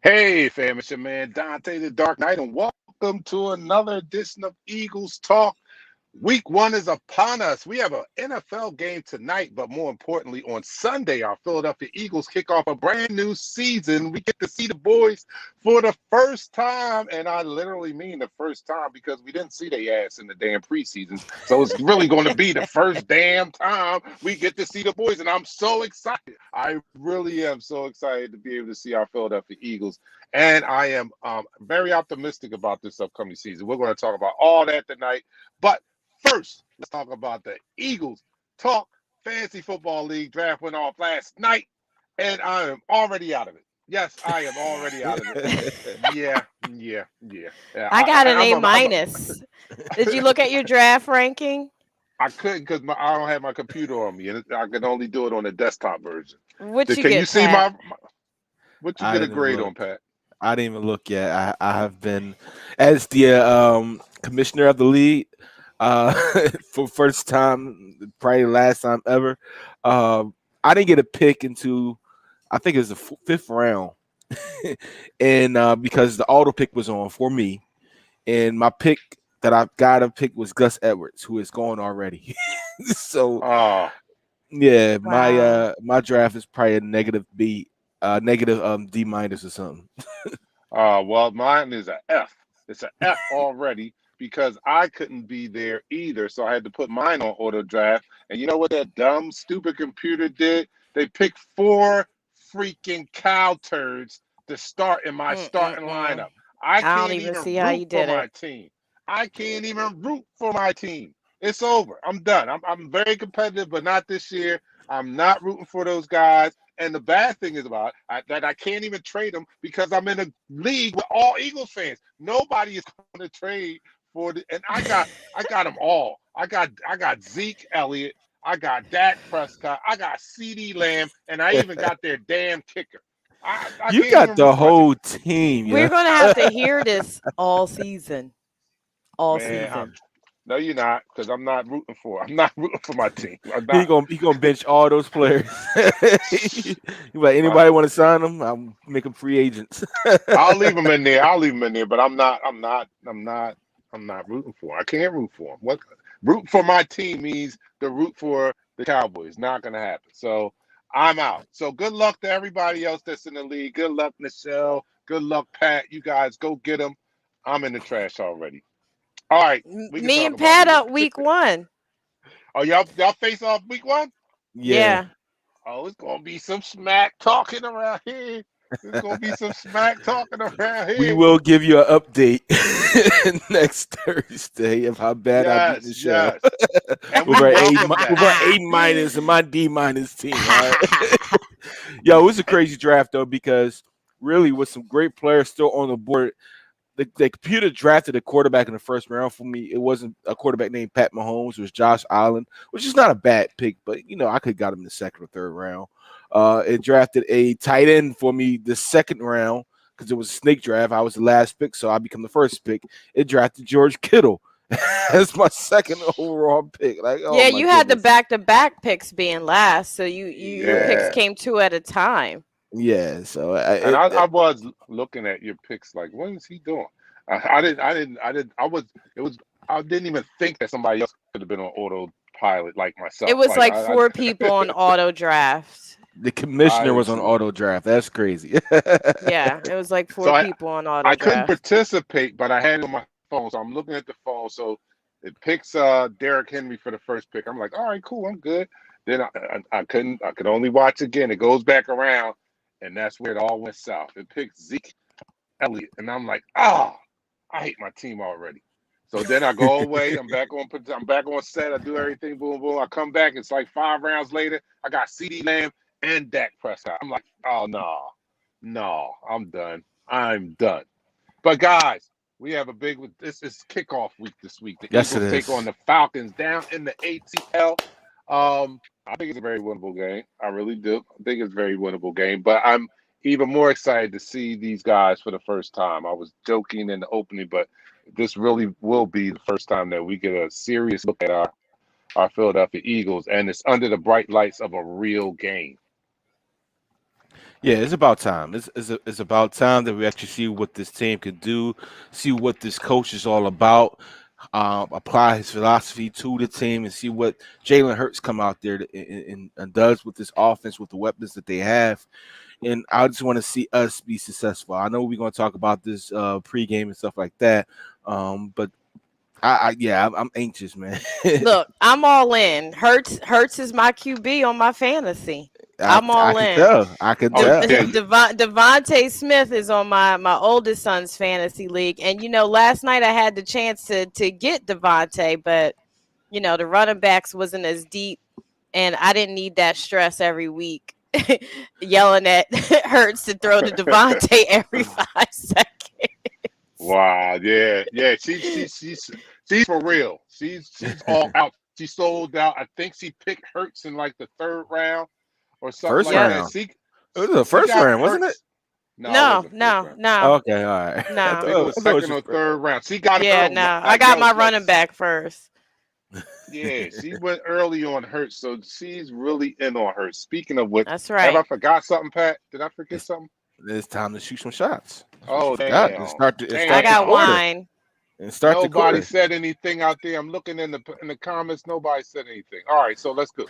Hey, fam, it's your man Dante the Dark Knight, and welcome to another edition of Eagles Talk. Week 1 is upon us. We have an NFL game tonight, but more importantly, on Sunday, our Philadelphia Eagles kick off a brand new season. We get to see the boys for the first time, and I literally mean the first time because we didn't see their ass in the damn preseason. So it's really going to be the first damn time we get to see the boys, and I'm so excited. I really am so excited to be able to see our Philadelphia Eagles, and I am very optimistic about this upcoming season. We're going to talk about all that tonight, but first, let's talk about the Eagles Talk Fantasy Football League. Draft went off last night, and I am already out of it. Yes, I am already out of it. Yeah. I got an A minus. Did you look at your draft ranking? I couldn't because I don't have my computer on me, and I can only do it on the desktop version. What you Can get, you see Pat? what you get a grade on, Pat? I didn't even look yet. I have been, as the commissioner of the league, for first time, probably last time ever. I didn't get a pick into, I think it was the 5th round. and because the auto pick was on for me, and my pick that I got to pick was Gus Edwards, who is gone already. So Oh, yeah, Wow. my draft is probably a negative B, negative D minus or something. well, mine is a F. It's an F already because I couldn't be there either, so I had to put mine on auto draft. And you know what that dumb, stupid computer did? They picked four freaking cow turds to start in my starting Mm-mm-mm. lineup. I I don't can't even even see how root you for did my it. team. I can't even root for my team. It's over. I'm done. I'm very competitive, but not this year. I'm not rooting for those guys. And the bad thing is about that I can't even trade them because I'm in a league with all Eagles fans. Nobody is going to trade for the, and I got them all. I got Zeke Elliott, I got Dak Prescott, I got CD Lamb, and I even got their damn kicker. I You can't got even root the for my team. whole team, We're yeah. gonna have to hear this all season. All Man, season. no, you're not, because I'm not rooting for. I'm not rooting for my team. I'm He not. gonna bench all those players. He like Uh, anybody want to sign them? I'll make them free agents. I'll leave them in there. I'll leave them in there, but I'm not. I'm not. I'm not. I'm not rooting for 'em. I can't root for them. What root for my team means to root for the Cowboys. Not going to happen. So I'm out. So good luck to everybody else that's in the league. Good luck, Michelle. Good luck, Pat. You guys go get them. I'm in the trash already. All right, we can Me talk and about Pat me. up week 1. Oh, y'all face off week one. Yeah. Yeah. Oh, it's gonna be some smack talking around here. There's gonna be some smack talking around We here. will give you an update next Thursday of how bad I beat Yes, Michelle yes. And we welcome that. with our A minus and my D minus team. All right. Yo, it was a crazy draft though because really with some great players still on the board. The computer drafted a quarterback in the first round for me. It wasn't a quarterback named Pat Mahomes. It was Josh Allen, which is not a bad pick, but I could have got him in the second or third round. It drafted a tight end for me the second round because it was a snake draft. I was the last pick, so I become the first pick. It drafted George Kittle as my second overall pick. Like, oh Yeah, my you had the goodness. back-to-back picks being last, so your picks Yeah. came 2 at a time. Yeah, so And I was looking at your picks like, what is he doing? I was it was I didn't even think that somebody else could have been on autopilot like It myself. was Like like 4 people on auto draft. the commissioner I was on auto draft. That's crazy. Yeah, it was like so 4 people on auto I couldn't draft. participate, but I had it on my phone. So I'm looking at the phone. So it picks Derrick Henry for the first pick. I'm like, all right, cool, I'm good. Then I could only watch again. It goes back around, and that's where it all went south. It picked Zeke Elliott, and I'm like, I hate my team already. So then I go away. I'm back on set. I do everything. Boom, boom. I come back. It's like 5 rounds later. I got CD Lamb and Dak Prescott. I'm like, oh no, no, I'm done. I'm done. But guys, we have a big. This is kickoff week this week. The Yes, it Eagles take on is. the Falcons down in the ATL. I think it's a very winnable game. I really do. I think it's a very winnable game. But I'm even more excited to see these guys for the first time. I was joking in the opening, but this really will be the first time that we get a serious look at our Philadelphia Eagles, and it's under the bright lights of a real game. Yeah, it's about time. It's about time that we actually see what this team can do, see what this coach is all about, apply his philosophy to the team, and see what Jalen Hurts come out there and does with this offense with the weapons that they have. And I just want to see us be successful. I know we're going to talk about this pregame and stuff like that, but I'm anxious, man. Look, I'm all in. Hurts is my QB on my fantasy. I'm I all can in. tell. I can Oh tell. yeah, Devontae Smith is on my oldest son's fantasy league, and last night I had the chance to get Devontae, but the running backs wasn't as deep, and I didn't need that stress every week, yelling at Hurts to throw to Devontae every 5 seconds. wow, yeah, yeah. She's for real. She's all out. She sold out. I think she picked Hurts in like the third round or something First like Yep. that. round. It was the She first got round, wasn't it? Hurts. No, it No, wasn't first no, round. no, Okay, all right. I no. think it was I thought it was second the or first. third round. She got Yeah, her no. I like got yo, my like running back first. yeah. She went early on Hurts, so she's really in on her. Speaking of which, That's have I right. forgot something, Pat? Did I forget something? It's time to shoot some shots. That's what you Oh forgot. And damn, start I the got damn. quarter. wine. And start the Nobody quarter. said anything out there. I'm looking in the comments. Nobody said anything. All right, so let's go.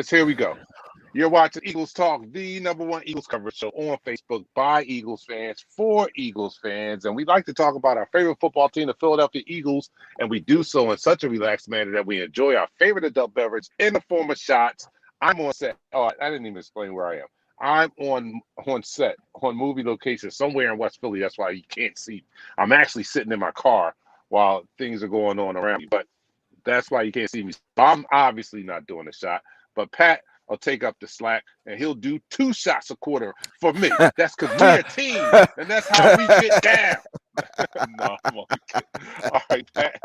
Here we go. You're watching Eagles Talk, the number one Eagles coverage show on Facebook by Eagles fans for Eagles fans. And we like to talk about our favorite football team, the Philadelphia Eagles. And we do so in such a relaxed manner that we enjoy our favorite adult beverage in the form of shots. I'm on set. Oh, I didn't even explain where I am. I'm on set, on movie location somewhere in West Philly. That's why you can't see. I'm actually sitting in my car while things are going on around me. But that's why you can't see me. So I'm obviously not doing a shot. But Pat will take up the slack and he'll do 2 shots a quarter for me. That's because we're a team and that's how we get down. No, I'm only kidding. All right, Pat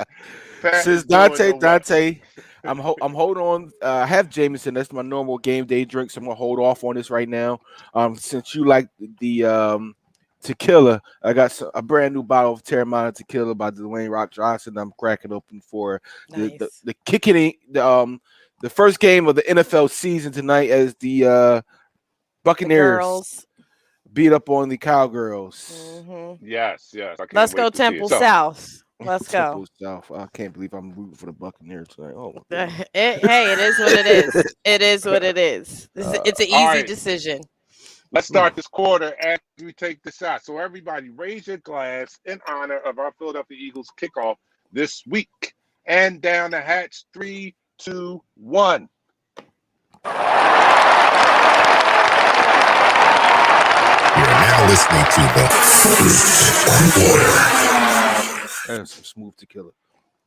Since is doing the what? Dante, I'm holding on. I have Jameson. That's my normal game day drink, so I'm gonna hold off on this right now. Since you like the tequila, I got a brand new bottle of Terramana tequila by Dwayne Rock Johnson. I'm cracking open for Nice. the kicking the first game of the NFL season tonight as the The Buccaneers girls. beat up on the Cowgirls. Yes, I can't Let's go wait to see it. Temple So, South. Let's go. Temple South. I can't believe I'm rooting for the Buccaneers tonight. Oh my goodness. Hey, it is what it is. It is what it is. It's an all easy right, decision. let's start this quarter as we take the shot. So, everybody, raise your glass in honor of our Philadelphia Eagles kickoff this week. And down the hatch, 3, 2, 1. Now listening to the first quarter. That is some smooth tequila.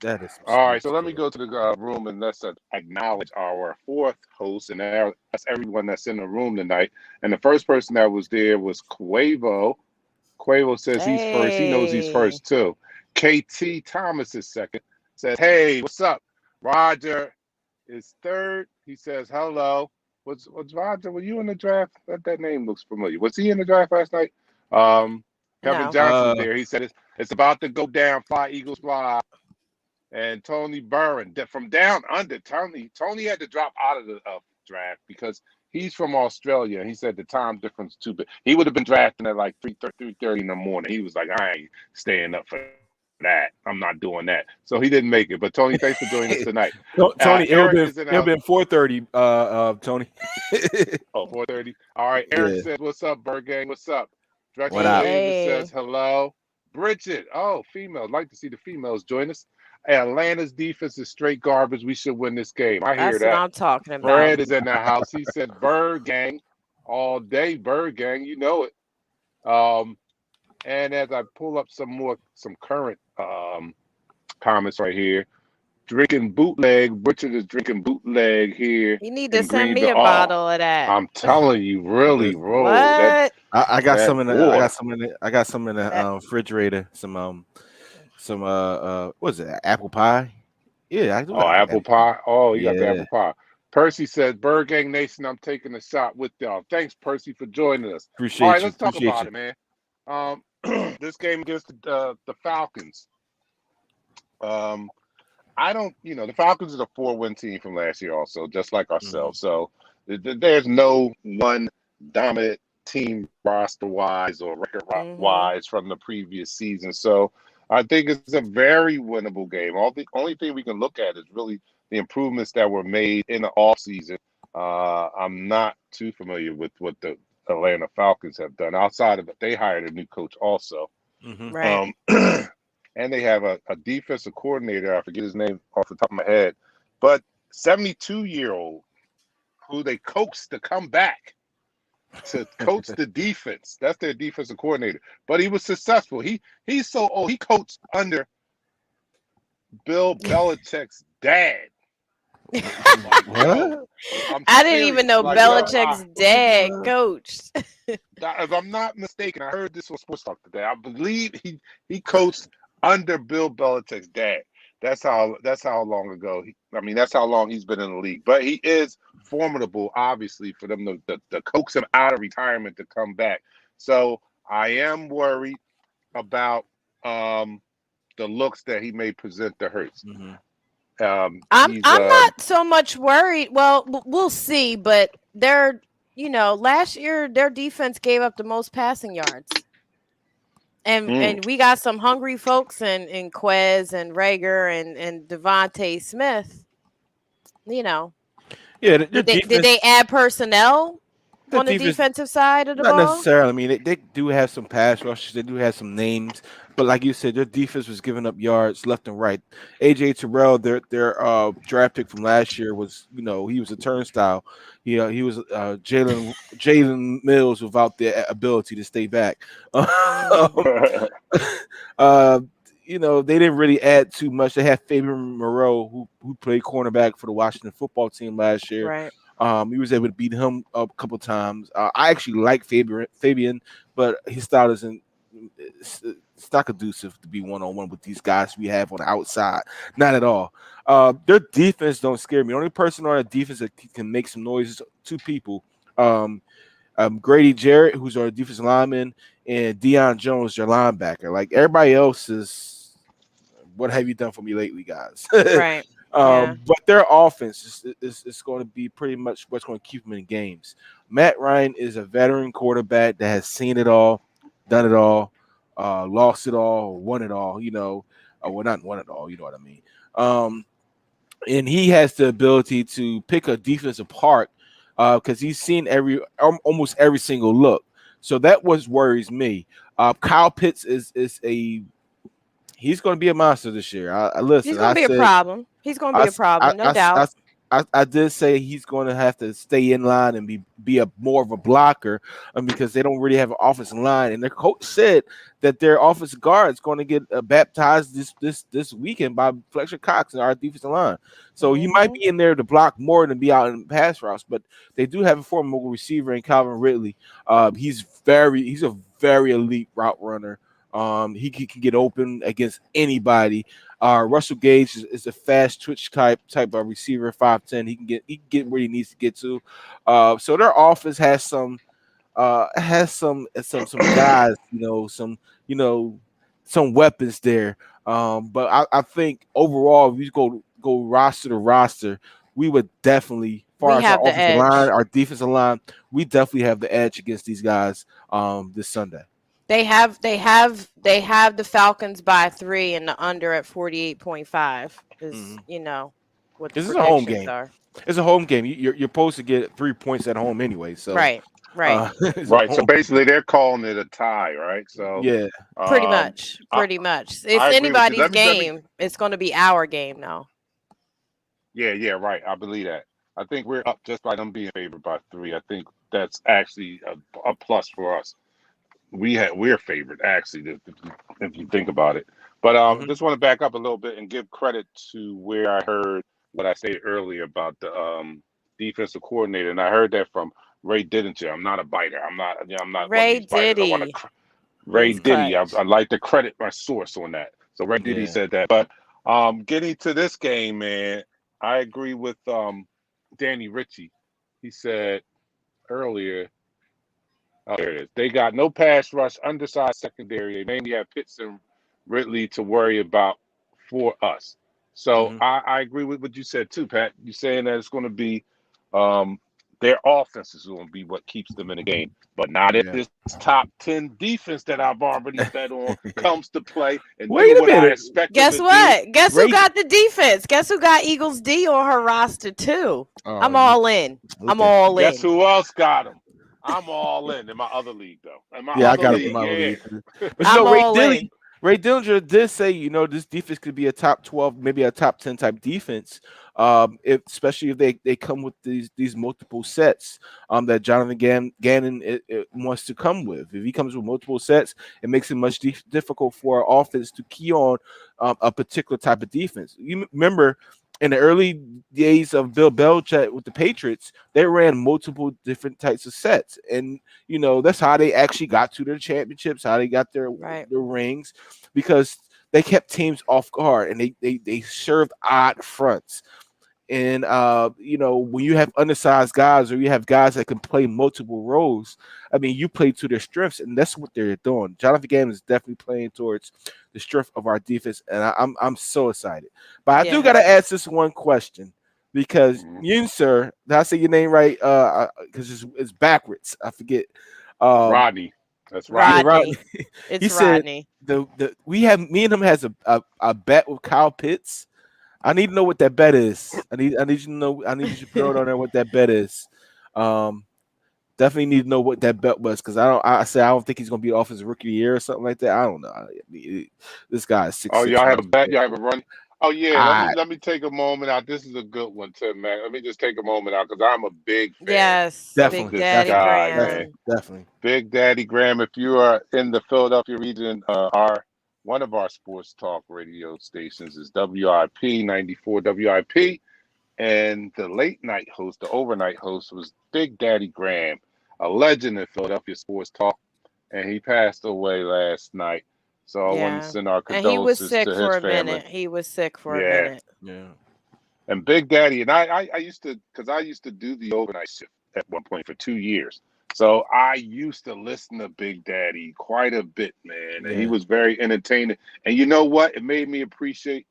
That is some All smooth right, so let me tequila. go to the room and let's acknowledge our 4th host, and that's everyone that's in the room tonight. And the first person that was there was Quavo. Quavo says he's first. He knows he's Hey. first too. KT Thomas is second. Says, "Hey, what's up?" Roger is third. He says, "Hello." Was Roger? Were you in the draft? That name looks familiar. Was he in the draft last night? Kevin No. Johnson's there. He said it's about to go down. Fly Eagles fly. And Tony Burren from down under. Tony had to drop out of the draft because he's from Australia. He said the time difference too big. He would have been drafting at like 3:30 in the morning. He was like, I ain't staying up for that. I'm not doing that. So he didn't make it. But Tony, thanks for joining us tonight. Tony, Eric is in the it'll house. been 4:30. Tony. Oh, 4:30. All right. Eric says, "What's up, Bird Gang? What's up?" What Drexel up? Davis Hey. says, "Hello." Bridget, oh, females. Like to see the females join us. Atlanta's defense is straight garbage. We should win this game. I hear That's what that. I'm talking about. Fred is in the house. He said, "Bird Gang all day, Bird Gang. You know it." And as I pull up some current comments right here, drinking bootleg. Richard is drinking bootleg here You need to in send me Greenville. a Oh, bottle of that. I'm telling you, really, Listen, roll that What? I got that some in the water. refrigerator. Some what is it? Apple pie. Yeah, I do Oh, got apple apple pie. pie. Oh, you got the Yeah, apple pie. Percy says, "Bird Gang Nation, I'm taking a shot with y'all." Thanks, Percy, for joining us. All right, appreciate you. let's talk Appreciate about you. it, man. This game against the Falcons. Um, I don't, the Falcons is a 4-win team from last year, also, just like Mhm. ourselves. So there's no one dominant team roster wise or record Mm-hmm. wise from the previous season. So I think it's a very winnable game. The only thing we can look at is really the improvements that were made in the offseason. I'm not too familiar with what the Atlanta Falcons have done outside of it. They hired a new coach also. Mhm. Right. Um, and they have a defensive coordinator. I forget his name off the top of my head, but 72-year-old who they coaxed to come back to coach the defense. That's their defensive coordinator. But he was successful. He's so old. He coached under Bill Belichick's dad. Like, yo, What? I'm I didn't even serious. know Like, yo, Belichick's dad coached. if I'm not mistaken, I heard this on Sports Talk today. I believe he coached under Bill Belichick's dad. That's how long ago. That's how long he's been in the league. But he is formidable, obviously, for them to coax him out of retirement to come back. So I am worried about the looks that he may present to Hurts. Mhm. I'm He's not so much worried. Well, we'll see, but they're last year their defense gave up the most passing yards. And Mm. and we got some hungry folks in Quez and Rager and Devontae Smith. You know, Yeah, their did they defense. add personnel The on the defense, defensive side of the not ball? necessarily. I mean, they do have some pass rushers. They do have some names, but like you said, their defense was giving up yards left and right. AJ Terrell, their draft pick from last year was, he was a turnstile. He was Jalen Mills without the ability to stay back. Hmm. uh, they didn't really add too much. They had Fabian Moreau, who played cornerback for the Washington football team last year. Right. He was able to beat him up a couple times. I actually like Fabian, but his style isn't. It's not conducive to be one-on-one with these guys we have on the outside. Not at all. Their defense don't scare me. The only person on our defense that can make some noise is two people. Grady Jarrett, who's our defensive lineman, and Deion Jones, their linebacker. Like everybody else is, what have you done for me lately, guys? Right. Yeah. But their offense is going to be pretty much what's going to keep them in games. Matt Ryan is a veteran quarterback that has seen it all, done it all, lost it all, won it all. Well, not won it all. You know what I mean? And he has the ability to pick a defense apart because he's seen almost every single look. So that was worries me. Kyle Pitts he's going to be a monster this year. I listen. He's going to be a problem. He's going to be a problem, no doubt. I did say he's going to have to stay in line and be a more of a blocker because they don't really have an offensive line. And their coach said that their offensive guard is going to get baptized this weekend by Fletcher Cox in our defensive line. So he might be in there to block more than be out in pass routes. But they do have a formidable receiver in Calvin Ridley. He's a very elite route runner. He can get open against anybody. Russell Gage is a fast twitch type of receiver, 5'10". He can get where he needs to get to. So their offense has some guys, some weapons there. But I think overall, if you go roster to roster, we would definitely, as far We as our have the offensive line, edge. our defensive line, we definitely have the edge against these guys this Sunday. They have the Falcons by 3 and the under at 48.5 is what the This is a home predictions game. are. It's a home game. You're supposed to get 3 points at home anyway. So Right. it's a Right. So home- basically, they're calling it a tie, right? So yeah. Pretty um, much. I, Pretty much. It's I agree with you. anybody's Let me. game. It's going to be our game now. Yeah, right. I believe that. I think we're up just by them being favored by 3. I think that's actually a plus for us. We're favored actually if you think about it. But Mhm. just want to back up a little bit and give credit to where I heard what I said earlier about the defensive coordinator, and I heard that from Ray Didinger. I'm not a biter. I'm not one of Ray these biters. I want Diddy. to Ray He's Diddy. I clutch. like to credit my source on that. So Ray Diddy Yeah. said that. But getting to this game, man, I agree with Danny Ritchie. He said earlier. Oh, there it is. They got no pass rush, undersized secondary. They mainly have Pitts and Ridley to worry about for us. So Mhm. I agree with what you said too, Pat. You're saying that it's going to be um, their offense is going to be what keeps them in the game, but not if Yeah. this top 10 defense that I've already bet on comes to play and do Wait a what I minute. expect them Guess to do. what? Guess who Ray. got the defense? Guess who got Eagles D on her roster too? I'm You all in. look I'm at all you. Guess in. who else got them? I'm all in my other league, though. In my Yeah, I other got him in league, my yeah. league. But I'm Ray all in. Dillinger did say, this defense could be a top 12, maybe a top 10 type defense. Especially if they come with these multiple sets that Jonathan Gannon wants to come with. If he comes with multiple sets, it makes it much difficult for our offense to key on a particular type of defense. You remember in the early days of Bill Belichick with the Patriots, they ran multiple different types of sets, and that's how they actually got to their championships, how they got their Right. rings, because they kept teams off guard and they served odd fronts. And when you have undersized guys or you have guys that can play multiple roles, I mean, you play to their strengths, and that's what they're doing. Jonathan Gannon is definitely playing towards the strength of our defense, and I'm so excited. But I do Yeah. got to ask this one question: because Mhm. Yunser, did I say your name right? Because it's backwards. I forget. Um, Rodney. That's yeah, Rodney. right. Rodney. He It's said Rodney. the we have me and him has a bet with Kyle Pitts. I need to know what that bet is. I need you to know. I need you to throw it on there what that bet is. Um, Definitely need to know what that bet was because I don't think he's gonna be offensive rookie of the year or something like that. I don't know. This guy is Oh, 6'6", y'all have a bet. 100. Y'all have a run. Oh yeah. Let me I let me take a moment out. This is a good one too, man. Let me just take a moment out because I'm a big fan Yes, of Big definitely, this Daddy definitely, guy, man. Graham. definitely. Big Daddy Graham. If you are in the Philadelphia region, our one of our sports talk radio stations is WIP 94 WIP, and the late night host, the overnight host, was Big Daddy Graham, a legend in Philadelphia sports talk, and he passed away last night. So I want to Yeah. send our And he was condolences sick to for his a family. minute. He was sick for a Yeah, minute. Yeah, and Big Daddy and I used to because I used to do the overnight shift at one point for 2 years. So I used to listen to Big Daddy quite a bit, man. And he yeah, was very entertaining. And you know what? It made me appreciate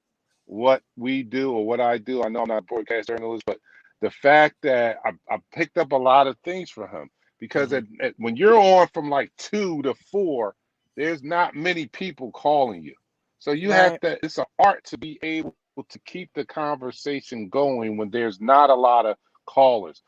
what we do or what I do. I know I'm not a broadcast journalist, but the fact that I picked up a lot of things from him because hmm when you're on from like 2 to 4, there's not many people calling you. So you have Right. to, it's an art to be able to keep the conversation going when there's not a lot of callers.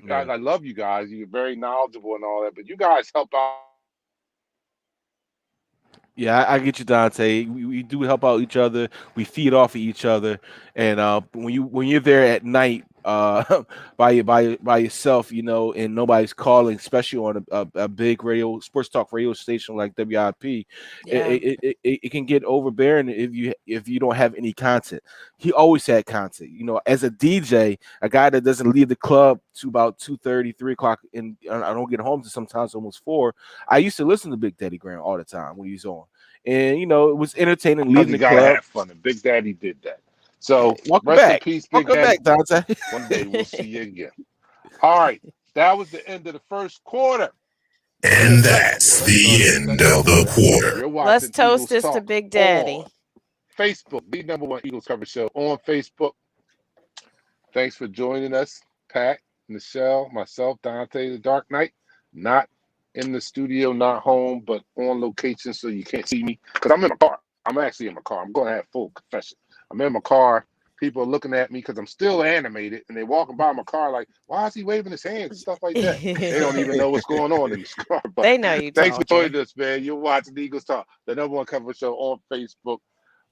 yeah. I love you guys. You're very knowledgeable and all that, but you guys help out a lot of people out there. Yeah, I get you, Dante. We do help out each other. We feed off of each other, and when you're there at night, by yourself, and nobody's calling, especially on a big radio sports talk radio station like WIP, Yeah. it can get overbearing if you don't have any content. He always had content. As a DJ, a guy that doesn't leave the club to about 2:30, 3 o'clock, and I don't get home to sometimes almost 4. I used to listen to Big Daddy Graham all the time when he was on. And it was entertaining leaving You the gotta club. have fun, and Big Daddy did that. So Welcome rest in back. peace, Big Welcome back, Daddy. Dante. One day we'll see you again. All right, that was the end of the first quarter. And Let's that's start the the end second of the quarter. quarter. You're Let's watching toast Eagles this to Talk Big on Daddy. Facebook, the number one Eagles coverage show on Facebook. Thanks for joining us, Pat, Michelle, myself, Dante, the Dark Knight. Not in the studio, not home, but on location, so you can't see me because I'm in my car. I'm actually in my car. I'm going to have full confession. I'm in my car. People are looking at me because I'm still animated, and they're walking by my car like, "Why is he waving his hands and stuff like that?" They don't even know what's going on in this car. But They know you thanks for talking. joining us, man. You're watching the Eagles Talk, the number one coverage show on Facebook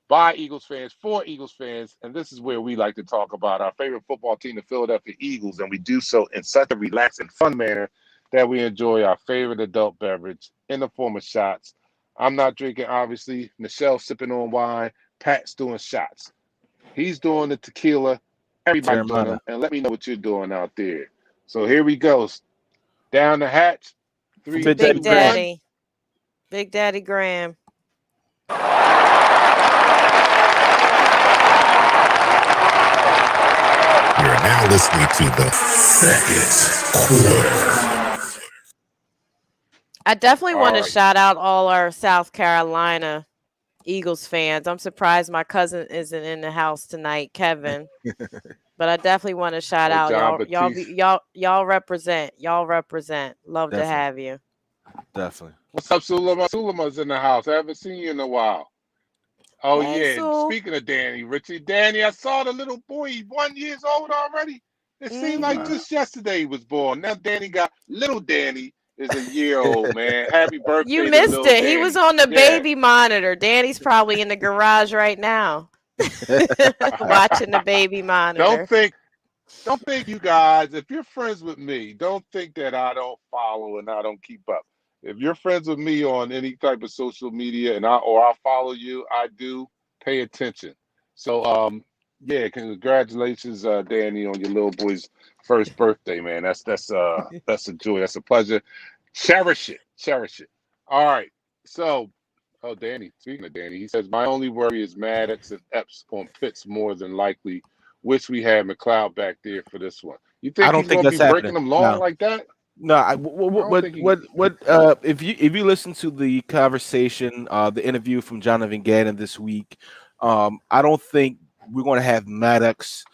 by Eagles fans for Eagles fans. And this is where we like to talk about our favorite football team, the Philadelphia Eagles. And we do so in such a relaxed and fun manner that we enjoy our favorite adult beverage in the form of shots. I'm not drinking, obviously. Michelle's sipping on wine. Pat's doing shots. He's doing the tequila. Everybody's doing Terramana. them. And let me know what you're doing out there. So here we go. Down the hatch. For Three, Big two, Big Daddy Graham. one. Daddy. Big Daddy Graham. You're now listening to the second quarter. I definitely All want to right. shout out all our South Carolina Eagles fans. I'm surprised my cousin isn't in the house tonight, Kevin. But I definitely want to shout Or out John y'all. Batiste. Y'all represent. Y'all represent. Love to Definitely, have you. definitely. What's up, Sulema? Sulema's in the house. I haven't seen you in a while. Oh Hey, yeah. And Sue. speaking of Danny, Richie, Danny, I saw the little boy. He's 1 year old already. It seemed like Mm-hmm. Wow. just yesterday he was born. Now Danny got little Danny is a year old, man. Happy You birthday to missed little it. He was Danny. on the Yeah. baby monitor. Danny's probably in the garage right now, watching the baby don't monitor. think don't think you guys, if you're friends with me, don't think that I don't follow and I don't keep up. If you're friends with me on any type of social media and I follow you, I do pay attention. So yeah, congratulations, Danny, on your little boy's first birthday, man. That's a joy. That's a pleasure. Cherish it. Cherish it. All right. So Danny, speaking of Danny, he says my only worry is Maddox and Epps on Pitts more than likely. Wish we had McLeod back there for this one. You I think don't he's think going to that's be breaking happening. them long No, like that? no. I don't think he. If you listen to the conversation, the interview from Jonathan Gannon this week, I don't think we're going to have Maddox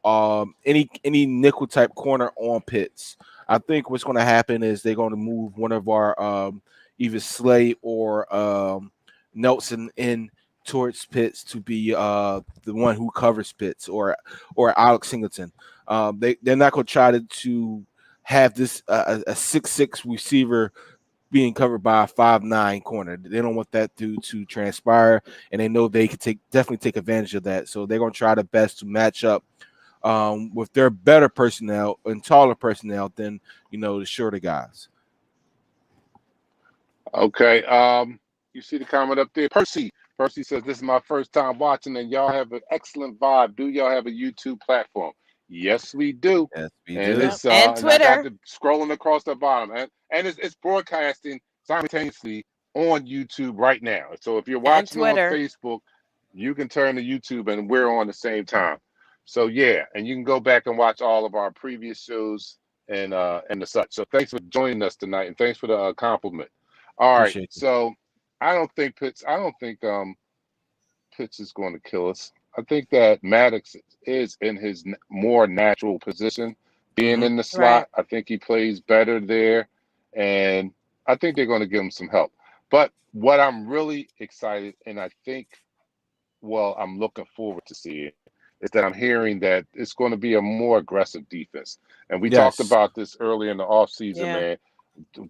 any nickel type corner on Pitts. I think what's going to happen is they're going to move one of our either Slay or Nelson in towards Pitts to be the one who covers Pitts or Alex Singleton. They're not going to try to have this a 6'6" receiver being covered by a 5'9" corner. They don't want that to transpire, and they know they can definitely take advantage of that. So they're going to try the best to match up with their better personnel and taller personnel than the shorter guys. Okay. You see the comment up there, Percy. Percy says, "This is my first time watching, and y'all have an excellent vibe. Do y'all have a YouTube platform?" Yes, we do. Yes, we And do. it's And and I got Twitter. the scrolling across the bottom, and it's broadcasting simultaneously on YouTube right now. So if you're And watching on Twitter. Facebook, you can turn to YouTube, and we're on the same time. So yeah, and you can go back and watch all of our previous shows and the such. So thanks for joining us tonight, and thanks for the compliment. All right, Appreciate you. so I don't think Pitts is going to kill us. I think that Maddox is in his more natural position, being Hmm. in the Right. slot. I think he plays better there, and I think they're going to give him some help. But what I'm really excited, and I think, well, I'm looking forward to seeing, is that I'm hearing that it's going to be a more aggressive defense. And we talked Yes. about this earlier in the offseason, Yeah. man.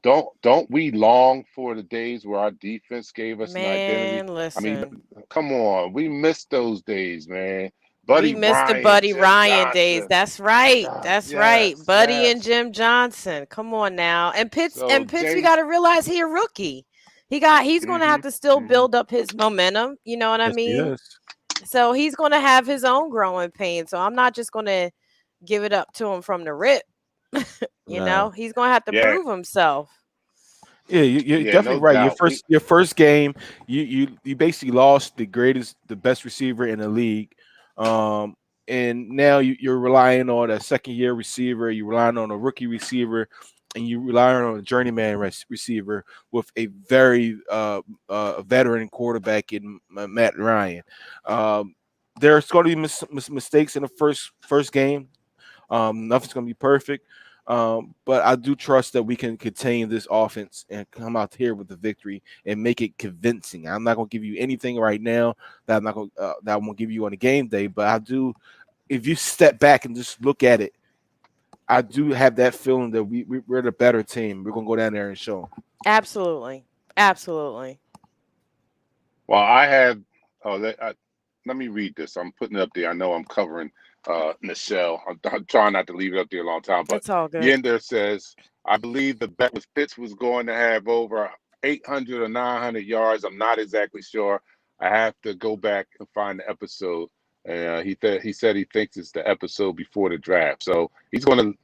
Don't we long for the days where our defense gave us an identity? Man, I mean, listen. come on, we missed those days, man. We Buddy missed the Ryan, Buddy Jim Ryan days. Johnson. That's right. Ah, That's right. yes, Buddy and yes. Jim Johnson. Come on now. And Pitts So and Pitts, we Jay, gotta realize he a rookie. He's gonna have to still hmm build up his momentum. You know what I Yes, he mean? is. So he's gonna have his own growing pain. So I'm not just gonna give it up to him from the rip. No. He's gonna have to yeah, prove himself. Yeah, you're yeah, definitely no right. doubt. We, Your first game, you basically lost the best receiver in the league, um, and now you're relying on a second year receiver. You're relying on a rookie receiver, and you rely on a journeyman receiver with a very veteran quarterback in Matt Ryan. Um, there's going to be mistakes in the first game. Nothing's going to be perfect. But I do trust that we can contain this offense and come out here with the victory and make it convincing. I'm not going to give you anything right now that I'm not going that I won't give you on the game day, but I do. If you step back and just look at it, I do have that feeling that we're the better team. We're going to go down there and show them. Absolutely. Absolutely. well, I have. Oh, let me read this. I'm putting it up there. I know I'm covering Nichelle. I'm trying not to leave it up there a long time, but It's all good. Yender says, I believe the bet was Pitts was going to have over 800 or 900 yards. I'm not exactly sure. I have to go back and find the episode. He said he thinks it's the episode before the draft. So he's gonna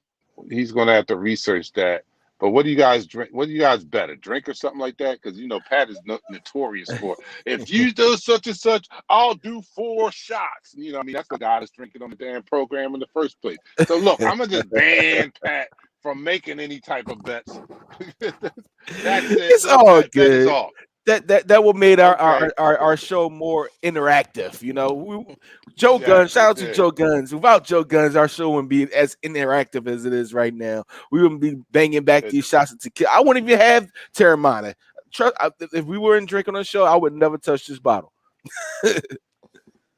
have to research that. But what do you guys drink? What do you guys bet? A drink or something like that? Because Pat is notorious for, if you do such and such, I'll do 4 shots. I mean, that's the guy that's drinking on the damn program in the first place. So look, I'm gonna just ban Pat from making any type of bets. That's it. It's all That is good. all. That will made Okay. our show more interactive. Joe Guns, Yes, shout it out to did. Joe Guns. Without Joe Guns, our show wouldn't be as interactive as it is right now. We wouldn't be banging back It, these shots at tequila. I wouldn't even have Terramana. If we weren't drinking on the show, I would never touch this bottle.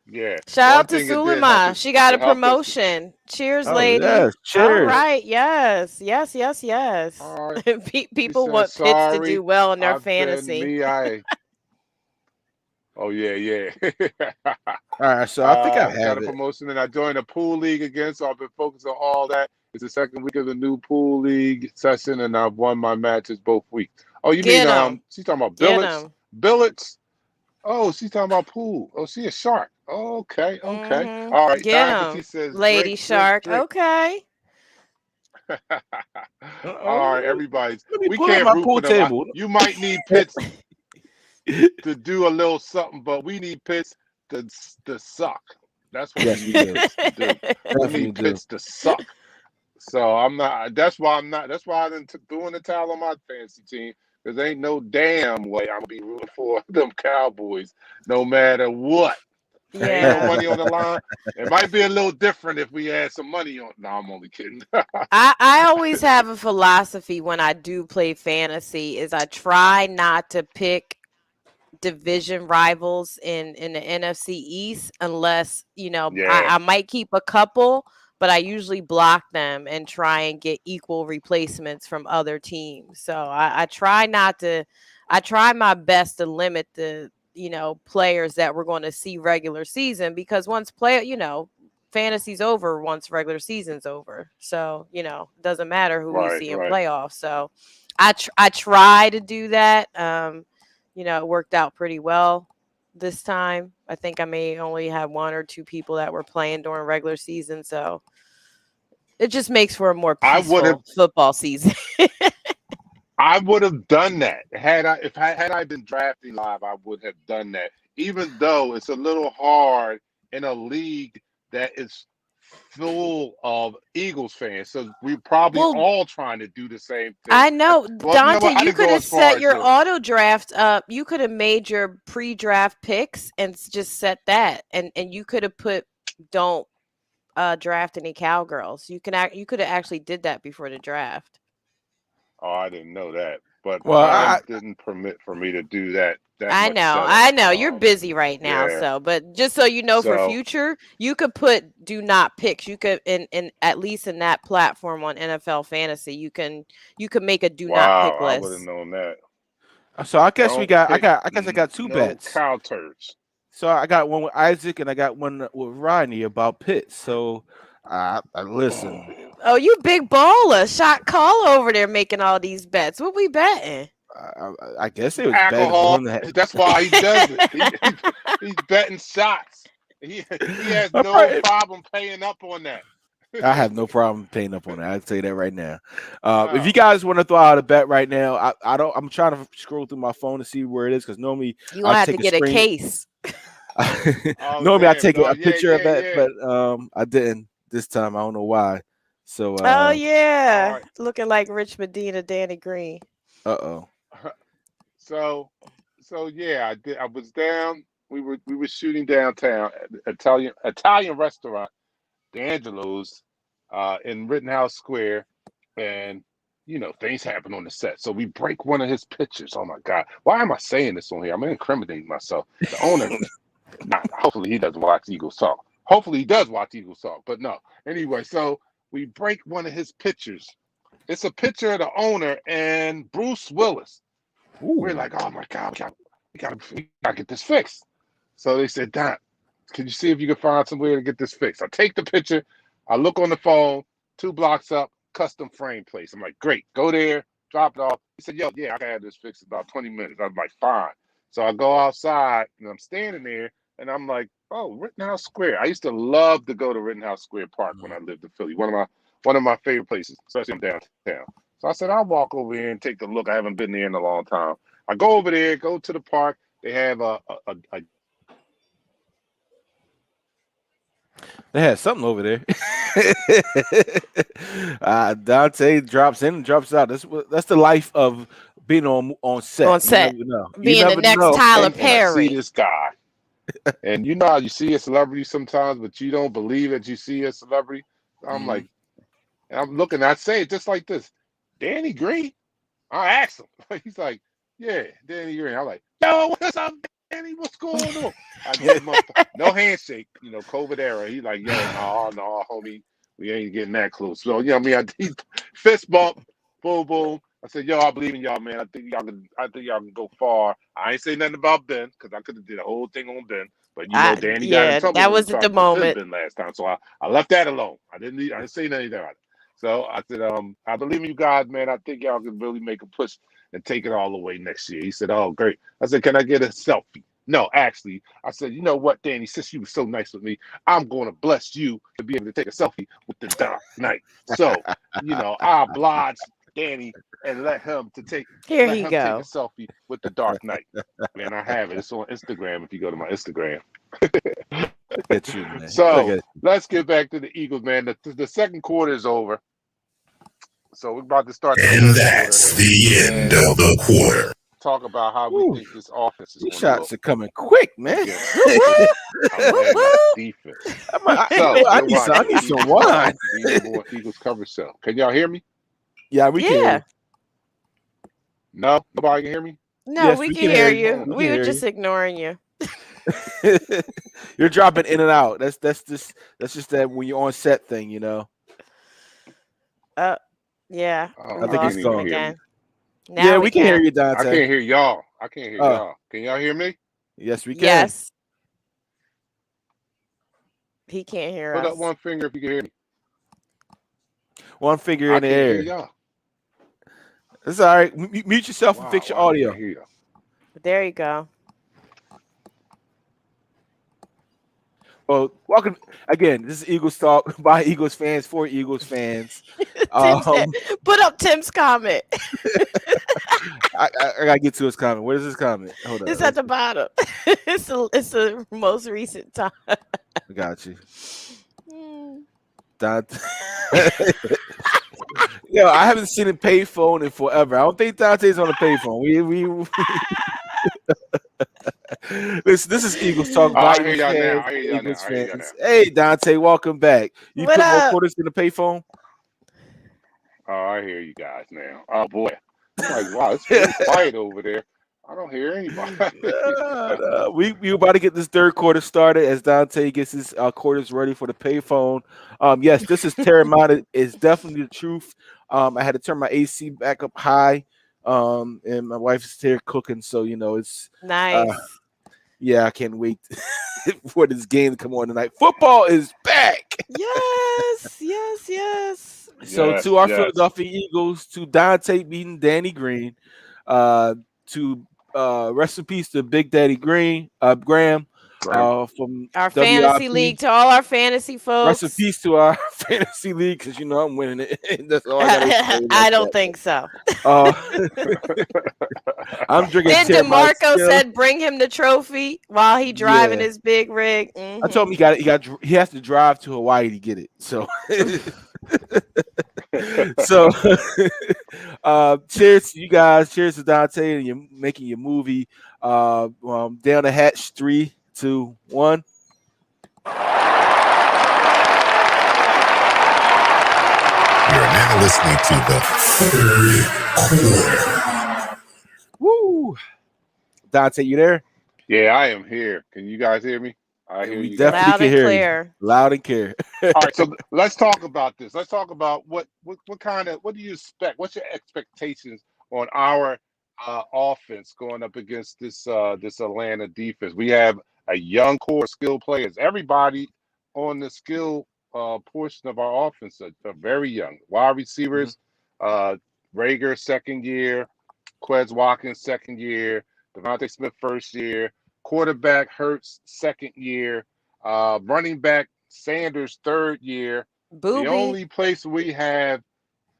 yeah. Shout One out to thing it did help Sulima. us. She got a It helped us. promotion. Cheers, Oh lady. yes, All cheers. Yep. right. Yes. Yes. Yes. Yes. All right. She People says, want Pitts to do sorry, well in their I've been fantasy. me. Oh, yeah. All right, so I think I Got have a it. promotion and I joined a pool league again, so I've been focused on all that. It's the second week of the new pool league session, and I've won my matches both weeks. Oh, you mean Get them. she's talking about Get billets? them. Billets? Oh, she's talking about pool. Oh, she a shark. Okay. All right. Get Diamond, them. says drink, Lady Shark. drink. Okay. All right, Oh, everybody's. let me We pull up can't my root pool for them. table. You might need Pitts to do a little something, but we need Pitts to suck. That's what Yes, we we need do. Pitts to do. We Definitely need do. Pitts to suck. So I'm not. That's why I'm not. That's why I didn't throwing the towel on my fantasy team, because ain't no damn way I'm gonna be rooting for them Cowboys, no matter what. There ain't no Yeah. money on the line. It might be a little different if we had some money on. No, I'm only kidding. I always have a philosophy when I do play fantasy is I try not to pick division rivals in the NFC East unless, Yeah, I might keep a couple, but I usually block them and try and get equal replacements from other teams. So I try not to I try my best to limit the, players that we're going to see regular season because fantasy's over once regular season's over. So, it doesn't matter who we right, see in right. playoffs. So I try to do that. It worked out pretty well this time. I think I may only have one or two people that were playing during regular season, so it just makes for a more I would have peaceful football season. I would have done that had I been drafting live. I would have done that, even though it's a little hard in a league that is full of Eagles fans. So we probably Well, all trying to do the same thing. I know, Well, you know Dante, what? I you didn't could go have as far set as your you. auto draft up. You could have made your pre-draft picks and just set that, and you could have put don't draft any cowgirls. You could have actually did that before the draft. Oh, I didn't know that, but Well, time didn't permit for me to do that I much know, setup. I know. You're busy right now, Yeah. so but just so you know for So future, you could put do not picks. You could in at least in that platform on NFL fantasy, you could make a do not wow, pick I would have list. known that. so I guess we Don't got. pick I guess I got two no bets. cow turds. So I got one with Isaac and I got one with Rodney about Pitt. So I listen. Oh, you big baller. Shot call over there making all these bets. What we betting? I guess it was better for Alcohol. him to have. That's why he does it. He's betting shots. He has I no probably- problem paying up on that. I have no problem paying up on that. I'd say that right now. If you Wow. guys want to throw out a bet right now, I don't. I'm trying to scroll through my phone to see where it is because normally You gonna I have to take a get a screen. case. Oh Normally I damn. take No, a yeah, picture of yeah, that, yeah. but I didn't this time. I don't know why. So Oh All yeah, right. looking like Rich Medina, Danny Green. oh. So yeah, I did. I was down. We were shooting downtown at the Italian restaurant, D'Angelo's, in Rittenhouse Square, and things happen on the set. So we break one of his pictures. Oh my God, why am I saying this on here? I'm incriminating myself. The owner, hopefully he doesn't watch Eagles Talk. Hopefully he does watch Eagles Talk, but no. Anyway, so we break one of his pictures. It's a picture of the owner and Bruce Willis. We're like, oh my God, we gotta get this fixed. So they said, Don, can you see if you can find some way to get this fixed? I take the picture, I look on the phone, 2 blocks up, custom frame place. I'm like, great, go there, drop it off. He said, yo, yeah, I can have this fixed in about 20 minutes. I'm like, fine. So I go outside and I'm standing there and I'm like, oh, Rittenhouse Square. I used to love to go to Rittenhouse Square Park when I lived in Philly. One of my favorite places, especially in downtown. So I said, I'll walk over here and take a look. I haven't been there in a long time. I go over there, go to the park. They have a They had something over there. Dante drops in and drops out. That's the life of being on set. On set. You never know. You Being the never next know. Tyler and I see Perry. this guy. And you know how you see a celebrity sometimes, but you don't believe that you see a celebrity. I'm like, and I'm looking, I say it just like this. Danny Green? I asked him. He's like, yeah, Danny Green. I'm like, yo, what's up, Danny? What's going on? I give him no handshake, COVID era. He's like, yo, no, homie, we ain't getting that close. So, he fist bump, boom, boom. I said, yo, I believe in y'all, man. I think y'all can go far. I ain't say nothing about Ben because I could have did a whole thing on Ben. But Danny got in trouble that when was he at tried the to defend moment. Ben last time. So I left that alone. I didn't say nothing about it. So I said, I believe in you guys, man. I think y'all can really make a push and take it all the way next year. He said, oh, great. I said, can I get a selfie? No, actually, I said, you know what, Danny, since you were so nice with me, I'm going to bless you to be able to take a selfie with the Dark Knight. So, I obliged Danny and let him take a selfie with the Dark Knight. Man, I have it. It's on Instagram if you go to my Instagram. Get you, man. So let's get back to the Eagles, man. The second quarter is over. So we're about to start. And that's the end of the quarter. talk about how we Woo, think this offense is these going to look shots are coming quick, man. against Woo this woo, woo Atlanta woo. defense. You So know, I we're need some. I watching need some Eagles wine. Talk, the number one Eagles coverage show. Can y'all hear me? Yeah, we Yeah. can. No, nobody can hear me. No, Yes, we we can can hear hear you. you. Oh, We can We were hear just you. ignoring you. You're dropping in and out. That's just that when you're on set thing, you know. Uh, yeah, oh, we I I think can't it's lost him even gone. hear me. again. Yeah, Now we we can hear can. you, I Dante. can't hear y'all. I can't hear Oh, y'all. Can y'all hear me? yes, we can. Yes, he can't hear Put up us. one finger if you can hear me. One finger I in the can't hear air. y'all. It's all right. Mute yourself and fix Wow, your I can't audio. hear y'all. There you go. Well, welcome again. This is Eagles Talk by Eagles fans for Eagles fans. Tim said, Um, put up Tim's comment. I gotta get to his comment. What is his comment? Hold It's on. at the bottom. It's the most recent time. I got you. Hmm. Dante. Yo, I haven't seen a payphone in forever. I don't think Dante's on a payphone. This is Eagles Talk Oh, by I hear Eagles y'all now. fans I hear for y'all now. Eagles I hear y'all now. fans. Hey, Dante, welcome back. You What put more up? quarters in the payphone? Oh, I hear you guys now. Oh boy, I'm like, wow, it's really quiet over there. I don't hear anybody. We about to get this third quarter started as Dante gets his quarters ready for the payphone. Yes, this is Terramana. It's definitely the truth. I had to turn my AC back up high, and my wife's here cooking, so you know it's Nice. yeah. I can't wait for this game to come on tonight. Football is back. Yes, yes, yes. So Yes, to our yes. Philadelphia Eagles, to Dante beating Danny Green, to rest in peace to Big Daddy Graham, Graham. from Our fantasy league WIP. to all our fantasy Rest in folks. peace to our fantasy league because you know I'm winning it. That's all I gotta say about I don't that. think so. Uh, I'm drinking Then Terramana DeMarco still. said, "Bring him the trophy while he driving Yeah, his big rig." I told him he has to drive to Hawaii to get it. So. So cheers to you guys, cheers to Dante and you're making your movie down the hatch. 3, 2, 1. You're now listening to the third quarter. Woo! Dante, you there? Yeah, I am here. Can you guys hear me? I And hear we you guys. definitely Loud can and hear you clear. loud and clear. All right, so let's talk about this. Let's talk about what kind of what do you expect? What's your expectations on our offense going up against this Atlanta defense? We have a young core of skilled players. Everybody on the skill portion of our offense are very young. Wide Mhm. receivers, uh, Rager second year, Quez Watkins second year, Devontae Smith first year, quarterback Hurts second year, running back Sanders third year. The Booby. only place we have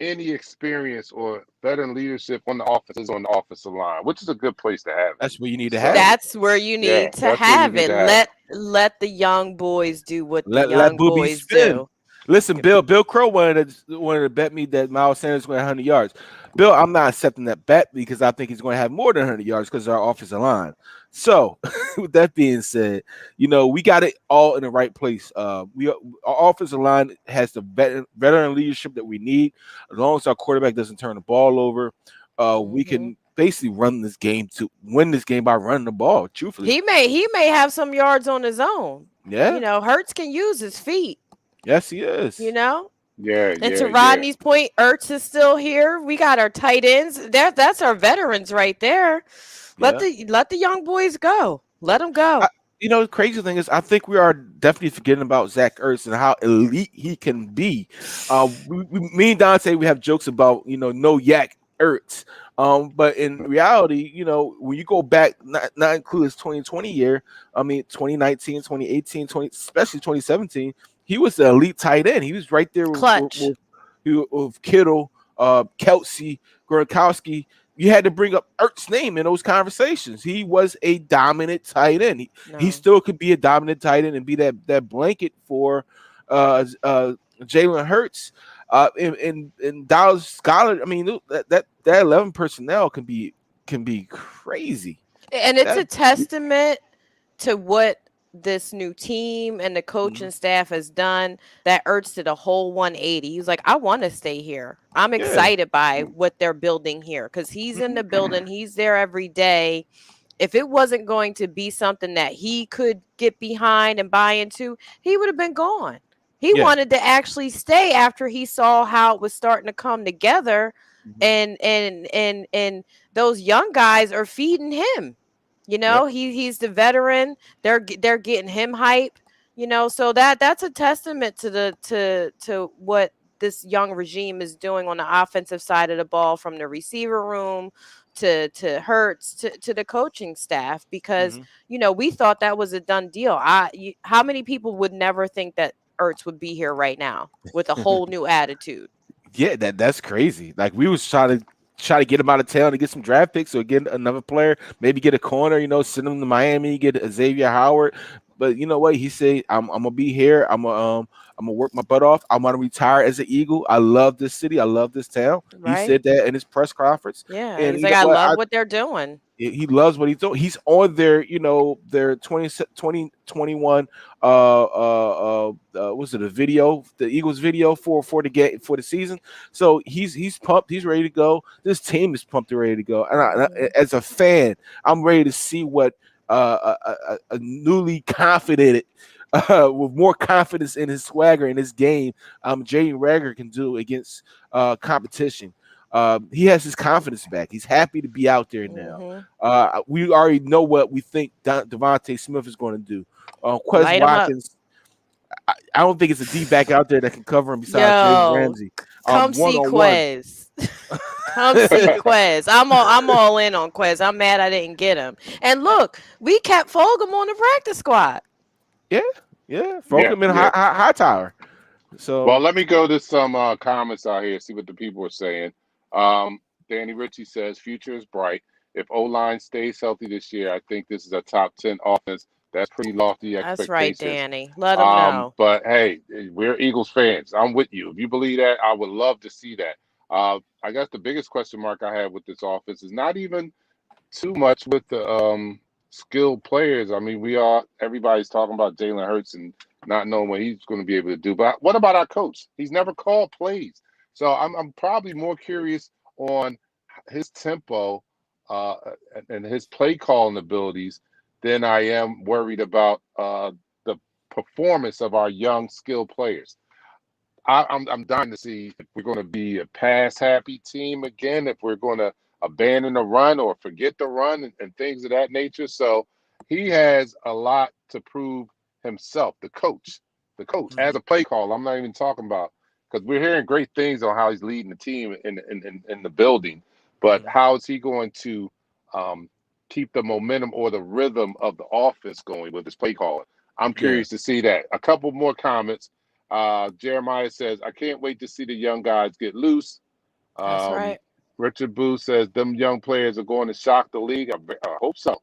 any experience or veteran leadership on the offense is on the offensive line, which is a good place to have it. That's what you need to have So it. That's where you yeah, need to that's where you have need it. to have it. Let the young boys do what the Let young Booby boys spin. do. Listen, Bill Crow wanted to bet me that Miles Sanders is going to have 100 yards. Bill, I'm not accepting that bet because I think he's going to have more than 100 yards because of our offensive line. So, with that being said, you know we got it all in the right place. Our offensive line has the veteran leadership that we need. As long as our quarterback doesn't turn the ball over, we Hmm. can basically run this game to win this game by running the ball. Truthfully, He may have some yards on his own. yeah, Hurts can use his feet. yes, he You is. know. Yeah, And to yeah, yeah. Rodney's point, Ertz is still here. We got our tight ends. That's our veterans right there. Let Yeah. the young boys go. Let them go. You know, the crazy thing is, I think we are definitely forgetting about Zach Ertz and how elite he can be. Me and Dante, we have jokes about, no yak Ertz. But in reality, when you go back, not include his 2020 year, I mean, 2019, 2018, especially 2017, he was the elite tight end. He was right there Clutch. with Kittle, Kelsey, Gronkowski. You had to bring up Ertz's name in those conversations. He was a dominant tight end. He No. still could be a dominant tight end and be that blanket for Jalen Hurts. In Dallas Scholar, I mean that 11 personnel can be can be crazy. And it's That a testament to what this new team and the coaching staff has done that Ertz did a whole 180. He's like, I want to stay here. I'm yeah. excited by what they're building here because he's in the building. He's there every day. If it wasn't going to be something that he could get behind and buy into, he would have been gone. He Yeah. wanted to actually stay after he saw how it was starting to come together, Mhm. and those young guys are feeding him. Yep. He's the veteran. They're getting him hype. So that's a testament to to what this young regime is doing on the offensive side of the ball, from the receiver room to Hertz to the coaching staff, because Mhm. we thought that was a done deal. How many people would never think that Ertz would be here right now with a whole new attitude? Yeah, that's crazy. Like we was try to get him out of town to get some draft picks or get another player, maybe get a corner, send him to Miami, get Xavier Howard. But you know what? He said, I'm gonna be here. I'm gonna work my butt off. I want to retire as an Eagle. I love this city. I love this town. He Right? said that in his press conference. Yeah. And He's you like, know I what? love what they're doing. He loves what he's doing. He's on their 2021 was it a video, the Eagles video for the game for the season. So he's pumped, he's ready to go. This team is pumped and ready to go. And as a fan, I'm ready to see what a newly confident with more confidence in his swagger in his game, Jaden Rager can do against competition. He has his confidence back. He's happy to be out there now. We already know what we think Devontae Smith is going to do. Quez Light him up. Watkins, I don't think it's a D back out there that can cover him besides Jalen Ramsey. Come see One-on-one. Quez. Come see Quez. I'm all in on Quez. I'm mad I didn't get him. And look, we kept Fulgham on the practice squad. Yeah. Fulgham in high tower. So well, let me go to some comments out here, see what the people are saying. Danny Ritchie says, future is bright. If O-line stays healthy this year, I think this is a top 10 offense. That's pretty lofty expectations. That's right, Danny. Let him know. But hey, we're Eagles fans. I'm with you. If you believe that, I would love to see that. I guess the biggest question mark I have with this offense is not even too much with the skilled players. I mean, everybody's talking about Jalen Hurts and not knowing what he's going to be able to do. But what about our coach? He's never called plays. So I'm probably more curious on his tempo and his play calling abilities than I am worried about the performance of our young skilled players. I'm dying to see if we're going to be a pass happy team again, if we're going to abandon the run or forget the run and things of that nature. So he has a lot to prove himself, the coach as a play call. I'm not even talking about, because we're hearing great things on how he's leading the team in the building, but how is he going to keep the momentum or the rhythm of the offense going with his play calling? I'm curious to see that. A couple more comments. Jeremiah says, I can't wait to see the young guys get loose. That's right. Richard Booth says, them young players are going to shock the league. I hope so.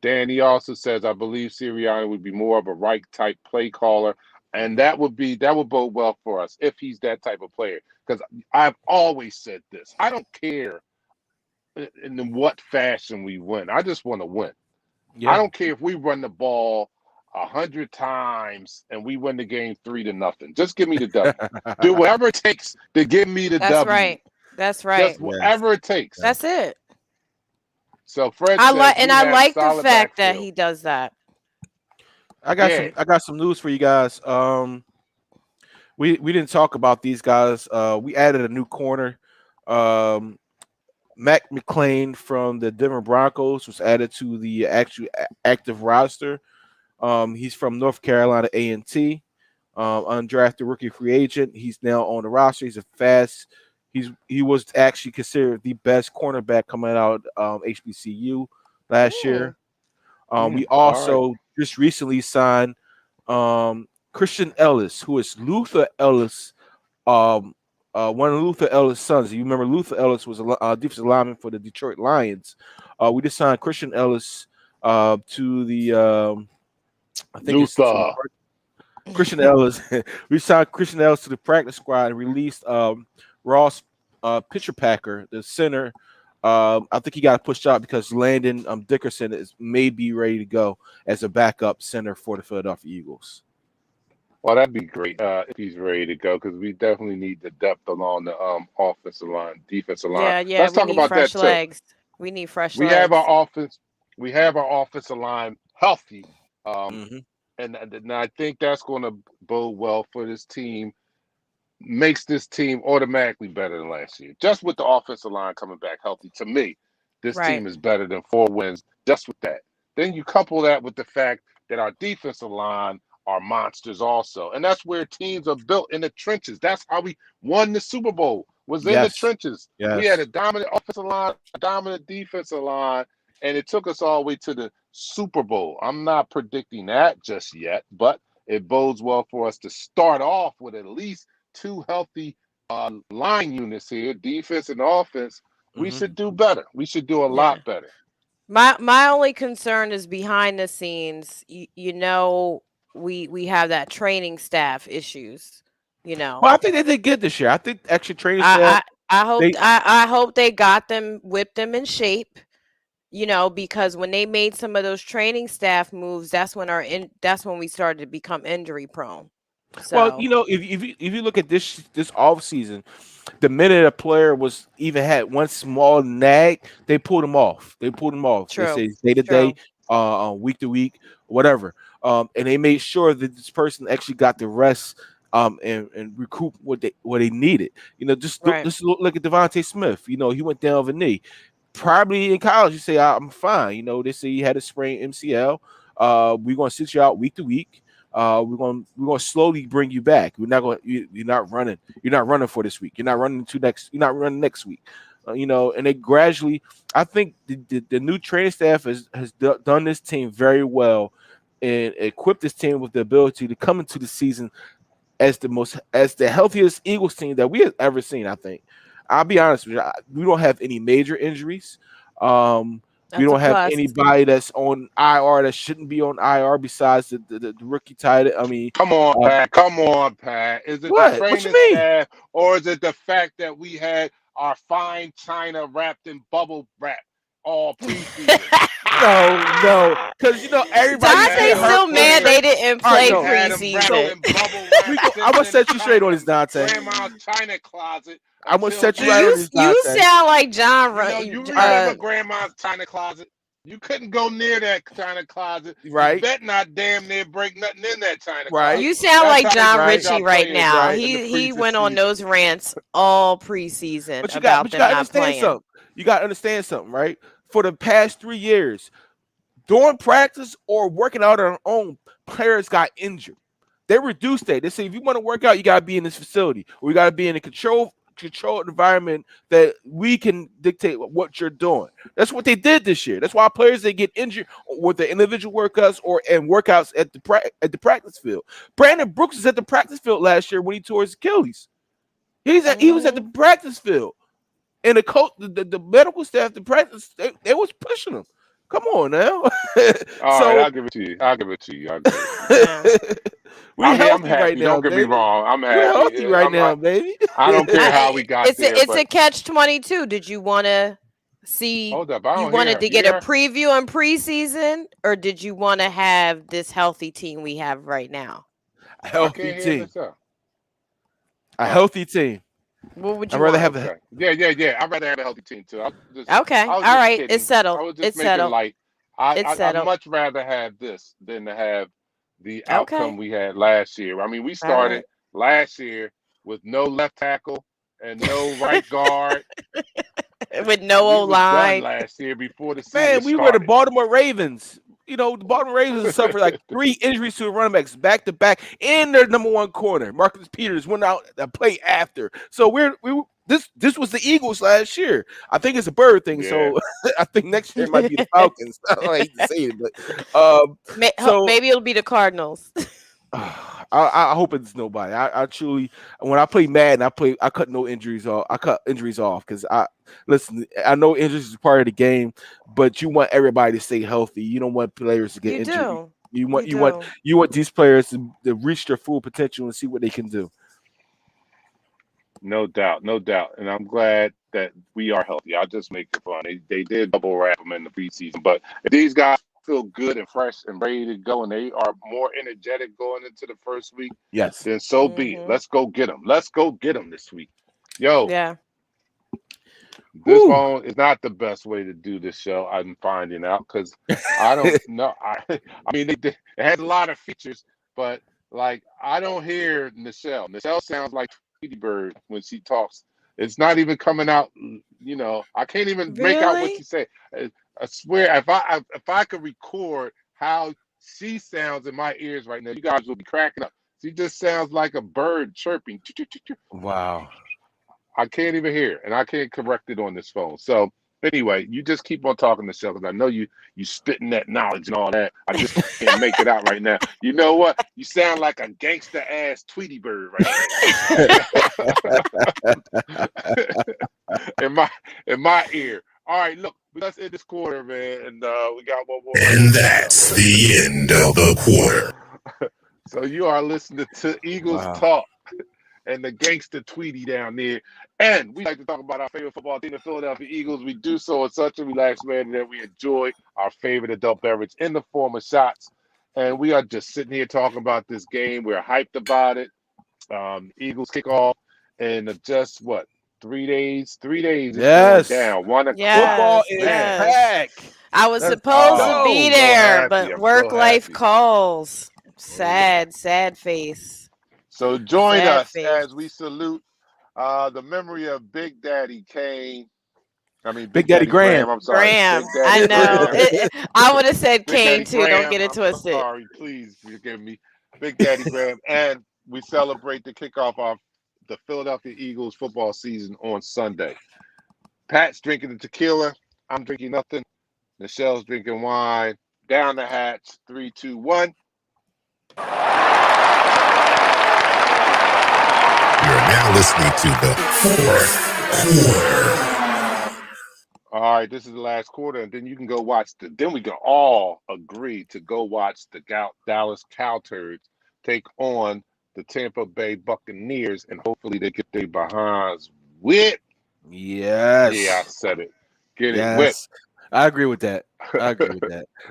Danny also says, I believe Sirianni would be more of a right type play caller. And that would bode well for us if he's that type of player. Because I've always said this. I don't care in what fashion we win. I just want to win. yeah. I don't care if we run the ball 100 times and we win the game 3-0. Just give me the W. Do whatever it takes to give me the W. That's right. Just whatever it takes. That's it. So Fred, I like the fact that he does that. I got some news for you guys. We didn't talk about these guys. We added a new corner. Mac McClain from the Denver Broncos was added to the actual active roster. He's from North Carolina A&T, undrafted rookie free agent. He's now on the roster. He's a fast. He was actually considered the best cornerback coming out HBCU last year. We also just recently signed Christian Ellis, who is Luther Ellis, one of Luther Ellis' sons. You remember Luther Ellis was a defensive lineman for the Detroit Lions. We just signed Christian Ellis to the I think Luther. it's Christian Ellis. We signed Christian Ellis to the practice squad and released Ross Pitcherpacker, the center I think he got pushed out because Landon Dickerson may be ready to go as a backup center for the Philadelphia Eagles. Well, that'd be great if he's ready to go because we definitely need the depth along the offensive line, defensive line. Yeah, Let's we talk need about fresh that too. legs. We need fresh We have legs. our offense. We have our offensive line healthy, Mm-hmm. and I think that's going to bode well for this team. Makes this team automatically better than last year. Just with the offensive line coming back healthy, to me, this Right. team is better than 4 wins just with that. Then you couple that with the fact that our defensive line are monsters also. And that's where teams are built in the trenches. That's how we won the Super Bowl, was in the Yes. trenches. We had Yes. a dominant offensive line, a dominant defensive line, and it took us all the way to the Super Bowl. I'm not predicting that just yet, but it bodes well for us to start off with at least two healthy line units here, defense and offense. We Mm-hmm. should do better. We should do a Yeah. lot better. My only concern is behind the scenes. We have that training staff issues. You Well, know, I think they did good this year. I think actually training staff. I I hope They I hope they got them, whipped them in shape. Because when they made some of those training staff moves, that's when we started to become injury prone. well, So if you look at this off season, the minute a player was even had one small nag, they pulled him off. They pulled him off. They true, say day to day, true, week to week, whatever. And they made sure that this person actually got the rest, and recoup what they needed. right. Just look at Devontae Smith. He went down with a knee. Probably in college, you say I'm fine. They say he had a sprained MCL. We're gonna sit you out week to week. We're gonna slowly bring you back. We're not going. You're not running. You're not running for this week. You're not running to next. You're not running next week. And they gradually. I think the new training staff has done this team very well and equipped this team with the ability to come into the season as the healthiest Eagles team that we have ever seen. I think. I'll be honest with you. We don't have any major injuries. We That's a don't have plus. anybody that's on IR that shouldn't be on IR besides the rookie tight. I mean, Come on, uh, Pat. Come on, Pat. Is it the what? What you training mean? staff or is it the fact that we had our fine china wrapped in bubble wrap all preseason? No, because We everybody's had getting Dante's our hurt still on the mad players. they trade. didn't All right, play We no, had them wrapped preseason. in bubble wrap I'm gonna sitting set in you straight on this, Dante. grandma's china closet I'm gonna until set you Do right now. on you this, you Dante. sound like John? You I, remember grandma's china closet? You couldn't go near that china closet. You right, bet not damn near break nothing in that china right, closet. You sound That's like how they John treat right, our Ritchie right players now. right. in the He went on preseason. those rants all preseason But you got, about but you them got to not understand playing. something. You got to understand something, right? For the past 3 years, during practice or working out on their own, players got injured. They reduced that. They say if you want to work out, you got to be in this facility, or you got to be in a controlled environment that we can dictate what you're doing. That's what they did this year. That's why players they get injured with the individual workouts and workouts at the practice field. Brandon Brooks was at the practice field last year when he tore his Achilles. He was at the Hmm. practice field, and the coach, the medical staff, the practice, they was pushing him. Come on now. All right, So I'll give it to you. I'll give it to you. I'll give it to you. Yeah. we're I'm healthy right happy. now, Don't get me baby. wrong. I'm We're happy. healthy right now, baby. I don't care how we got It's a there, it's but a catch-22. Did you want to see? hold up. I You don't hear wanted her. to You get a hear her? preview in preseason, or did you want to have this healthy team we have right now? A I healthy can't hear team. this up. A Oh, healthy team. What would I'd you rather want? have okay. Yeah. I'd rather have a healthy team too. Okay, I was all just right. It's kidding. I settled. was just It's making settled. light. It's I'd settled. much rather have this than to have the outcome Okay. we had last year. I mean, we All started right. last year with no left tackle and no right guard. With no We O was done line. last year before the season Man, we were the started. Baltimore Ravens. The Baltimore Ravens suffered like 3 injuries to the running backs back to back in their number one corner. Marcus Peters went out the play after. So this was the Eagles last year. I think it's a bird thing. Yeah. So I think next year it might be the Falcons. I hate to say it, but so Maybe it'll be the Cardinals. I hope it's nobody. I truly, when I play Madden, I cut no injuries off. I cut injuries off because listen. I know injuries is part of the game, but you want everybody to stay healthy. You don't want players to get You injured. do. You want You you want do. you want these players to reach their full potential and see what they can do. No doubt, no doubt. And I'm glad that we are healthy. I just make it fun. They did double wrap them in the preseason, but if these guys feel good and fresh and ready to go, and they are more energetic going into the first week, Yes. then so be it. Let's go get them. Let's go get them this week. Yo, Yeah. this Woo. phone is not the best way to do this show. I'm finding out because I don't know. I mean, it has a lot of features, but like I don't hear Nichelle. Nichelle sounds like Tweety Bird when she talks. It's not even coming out. You know, I can't even make out what Really? she say. I swear, if I could record how she sounds in my ears right now, you guys will be cracking up. She just sounds like a bird chirping. Wow. I can't even hear, and I can't correct it on this phone. So anyway, you just keep on talking to Shell because I know you spitting that knowledge and all that. I just can't make it out right now. You know what? You sound like a gangster ass Tweety Bird right now. in my ear. All right, look, let's end this quarter, man, and we got one more. And that's the end of the quarter. So you are listening to Eagles Wow. Talk. And the gangster Tweety down there. And we like to talk about our favorite football team, the Philadelphia Eagles. We do so in such a relaxed manner that we enjoy our favorite adult beverage in the form of shots. And we are just sitting here talking about this game. We're hyped about it. Eagles kick off in just what? 3 days? 3 days it's going Yes. down. 1 o'clock. Football Yes, is yes. back. I was Let's supposed to go. be I'm so there, happy. but I'm work so life happy. calls. Sad face. So join Sad us face. as we salute the memory of Big Daddy Kane. I mean, Big Daddy Graham. I'm sorry. Graham. Big Daddy I know. Graham. I would have said Big Kane Daddy too. Don't Graham. get it I'm twisted. sorry. Please forgive me. Big Daddy Graham. And we celebrate the kickoff of the Philadelphia Eagles football season on Sunday. Pat's drinking the tequila. I'm drinking nothing. Michelle's drinking wine. Down the hatch. 3, 2, 1. You're now listening to the fourth quarter. All right, this is the last quarter, and then you can go watch then we can all agree to go watch the Dallas Cowturds take on the Tampa Bay Buccaneers, and hopefully they get their behinds whipped. Yes. Yeah, I said it. Get it Yes. whipped. I agree with that.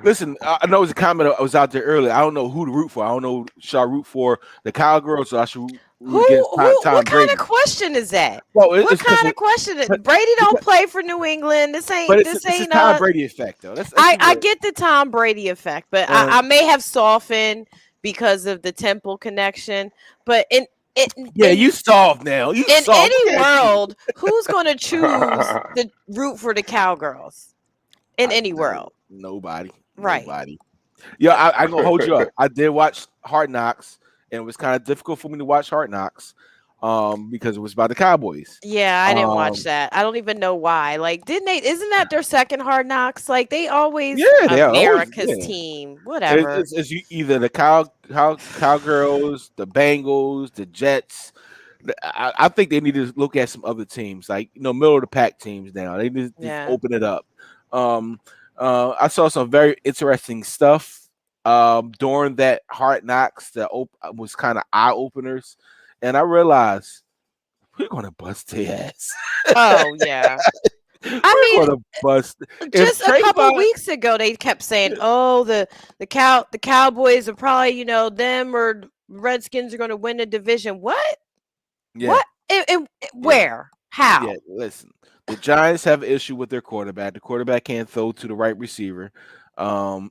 Listen, I know it was a comment I was out there earlier. I don't know who to root for. I don't know. Should I root for the Cowgirls or I should root against Tom What Brady? kind of question is that? Well, What kind of question? Brady don't play for New England. This ain't. This ain't Tom Brady effect, though. I get the Tom Brady effect, but I may have softened because of the Temple connection. But you soft now. In any world, who's going to choose to root for the Cowgirls? In any world, nobody. Right? Nobody. Yeah, I'm gonna hold you up. I did watch Hard Knocks, and it was kind of difficult for me to watch Hard Knocks, because it was about the Cowboys. Yeah, I didn't watch that. I don't even know why. Like, didn't they? Isn't that their second Hard Knocks? Like, they always America's team, whatever. It's either the Cowgirls, the Bengals, the Jets. I think they need to look at some other teams, like middle of the pack teams now. They just open it up. I saw some very interesting stuff during that Hard Knocks that was kind of eye openers, and I realized we're gonna bust their ass. Oh yeah. I mean, just a couple weeks ago, they kept saying, "Oh, the Cowboys are probably them or Redskins are going to win the division." What? Yeah. What? Where? How? Yeah. Listen, the Giants have an issue with their quarterback. The quarterback can't throw to the right receiver. The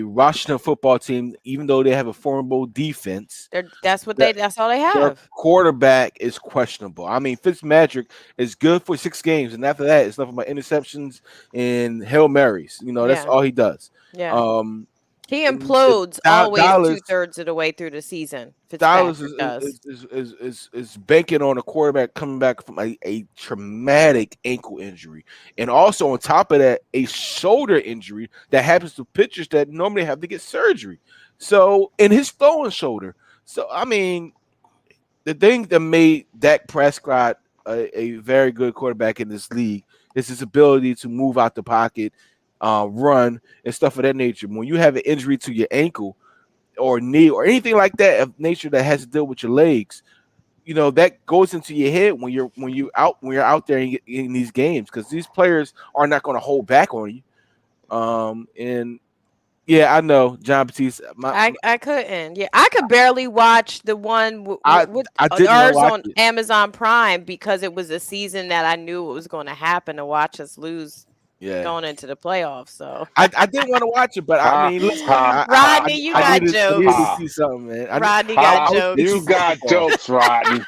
Washington football team, even though they have a formidable defense, that's all they have. Their quarterback is questionable. I mean, Fitzmagic is good for 6 games, and after that, it's nothing but interceptions and Hail Marys. That's all he does. Yeah. He implodes always 2/3 of the way through the season. Dallas is banking on a quarterback coming back from a traumatic ankle injury, and also on top of that, a shoulder injury that happens to pitchers that normally have to get surgery. So, in his throwing shoulder. So, I mean, the thing that made Dak Prescott a very good quarterback in this league is his ability to move out the pocket, run, and stuff of that nature. When you have an injury to your ankle or knee or anything like that of nature that has to deal with your legs, that goes into your head when you're out there in these games, because these players are not going to hold back on you. And yeah, I know John Batiste. I couldn't. Yeah, I could barely watch the one I with I didn't want to ours watch on it. Amazon Prime because it was a season that I knew it was going to happen to watch us lose Yeah, going into the playoffs. So I didn't want to watch it, but I Ha mean, listen, ha ha Rodney, you I got needed to jokes. ha see something, man. Rodney got ha. I was jokes. You itching for got football. jokes, Rodney.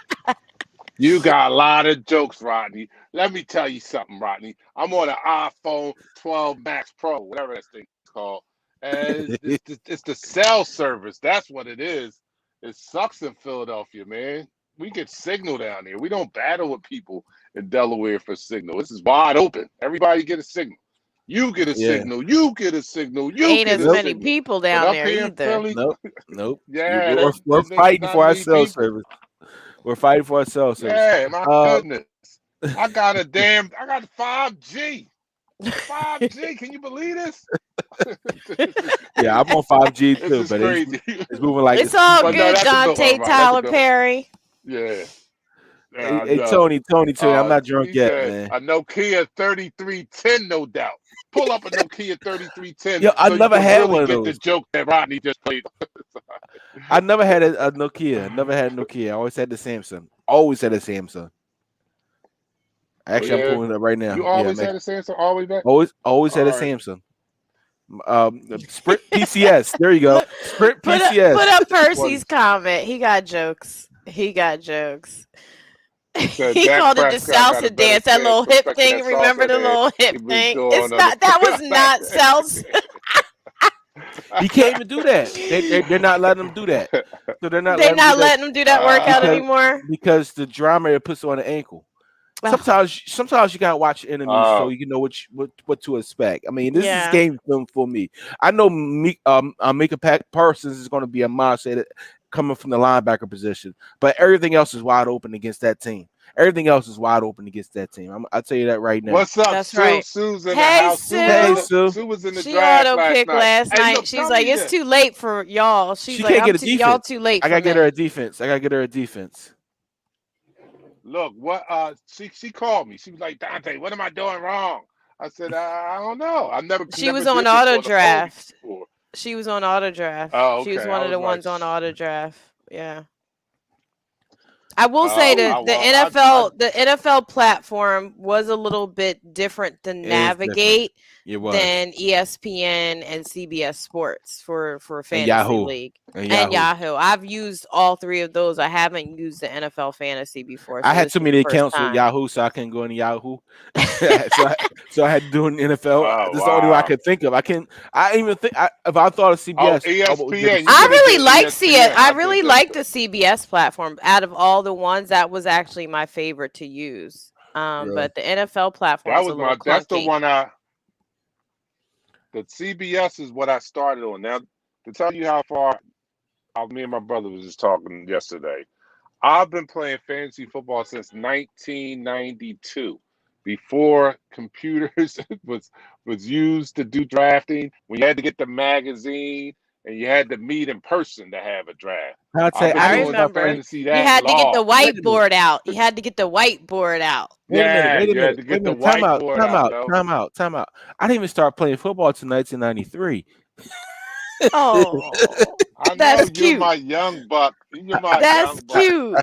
You got a lot of jokes, Rodney. Let me tell you something, Rodney. I'm on an iPhone 12 Max Pro, whatever that thing's called, and it's the cell service. That's what it is. It sucks in Philadelphia, man. We get signal down here. We don't battle with people in Delaware for signal. This is wide open. Everybody get a signal. You get a Yeah, signal. You get a signal. You Ain't get as a nope, many signal. people But down up there here in either. Philly, nope. yeah, We're there's fighting not for our many cell people. service. We're fighting for our cell service. Yeah, my Uh, goodness. I got 5G. 5G. Can you believe this? This is yeah, I'm crazy. on 5G This too, is but crazy. it's moving like It's the speed all of But no, good, light. that's a good one, Dante Rod. That's a Tyler good one. Perry. Yeah. Yeah, I Hey, know. Tony, I'm not drunk He yet, said man. a Nokia 3310, no doubt. Pull up a Nokia 3310 Yo, I so you never can had really one of get the those. joke that Rodney just played. I never had a Nokia. Never had a Nokia. I always had the Samsung. Always had a Samsung. Oh Actually, I'm yeah. pulling it up right You now. Yeah, always had a Samsung all the way back? always had a All right. Samsung. Sprint PCS. There you go. Look, Sprint put PCS. up What Percy's comment. He got jokes. He got jokes. he said He Dak called it the Prescott got a salsa better dance, that chance little hip perfecting thing. that salsa Remember the than little hip he was thing? doing It's on the not. That was not salsa. He can't even do that. They're not letting him do that. So they're not They letting him do not that letting him do that workout uh, because anymore. the drama it puts on the ankle. Ugh, Sometimes you gotta watch enemies so oh, you know what to expect. I mean, this is yeah. game film for me. I know Mika Parsons is going to be a monster coming from the linebacker position, but everything else is wide open against that team. Everything else is wide open against that team. I'll tell you that right now. what's up, That's Sue? right. Sue's in the Hey, house. Hey, Sue. Sue. Sue was in the She draft auto last picked night. last Hey, night. look, She's tell like, me it's this. too late for y'all. She's She like, can't get a y'all defense. too late I for gotta get her me. a defense. I gotta get her a defense. Look, what she called me. She was like, Dante, what am I doing wrong? I said, I don't know. I've never She never was on did this auto on the phone draft. before. She was on auto draft. Oh, She was okay. I one of was the like, ones on auto draft. Yeah. I will say oh, that well, I the NFL platform was a little bit different to It is different. navigate It was. than ESPN and CBS Sports for And fantasy Yahoo. league And and Yahoo. Yahoo. I've used all three of those. I haven't used the NFL fantasy before, I so had this too is the many first accounts with time. Yahoo, so I couldn't go into Yahoo. so I had to do an NFL. oh This is the only one I wow. could think of. I even think if I thought of Oh, CBS, I would never ESPN. You I could have CBS. really did like see it. ESPN. I I did really them like too. the CBS platform. Out of all the ones, that was actually my favorite to use. Really? But the NFL platform That is a was little that's the clunky. one the CBS is what I started on. Now, to tell you how far me and my brother was just talking yesterday. I've been playing fantasy football since 1992, before computers was used to do drafting. When you had to get the magazine and you had to meet in person to have a draft. Dante, I've been I I didn't doing start remember. playing. fantasy You that had to get the long. Wait a minute. whiteboard out. You had to get the whiteboard out. Yeah, Wait a you had minute. to Wait a get the minute. Time out. whiteboard Time out, out. though. Time out. Time out. I didn't even start playing football till 1993. Oh, I know that's you're cute. my young buck. You're my That's young buck. cute.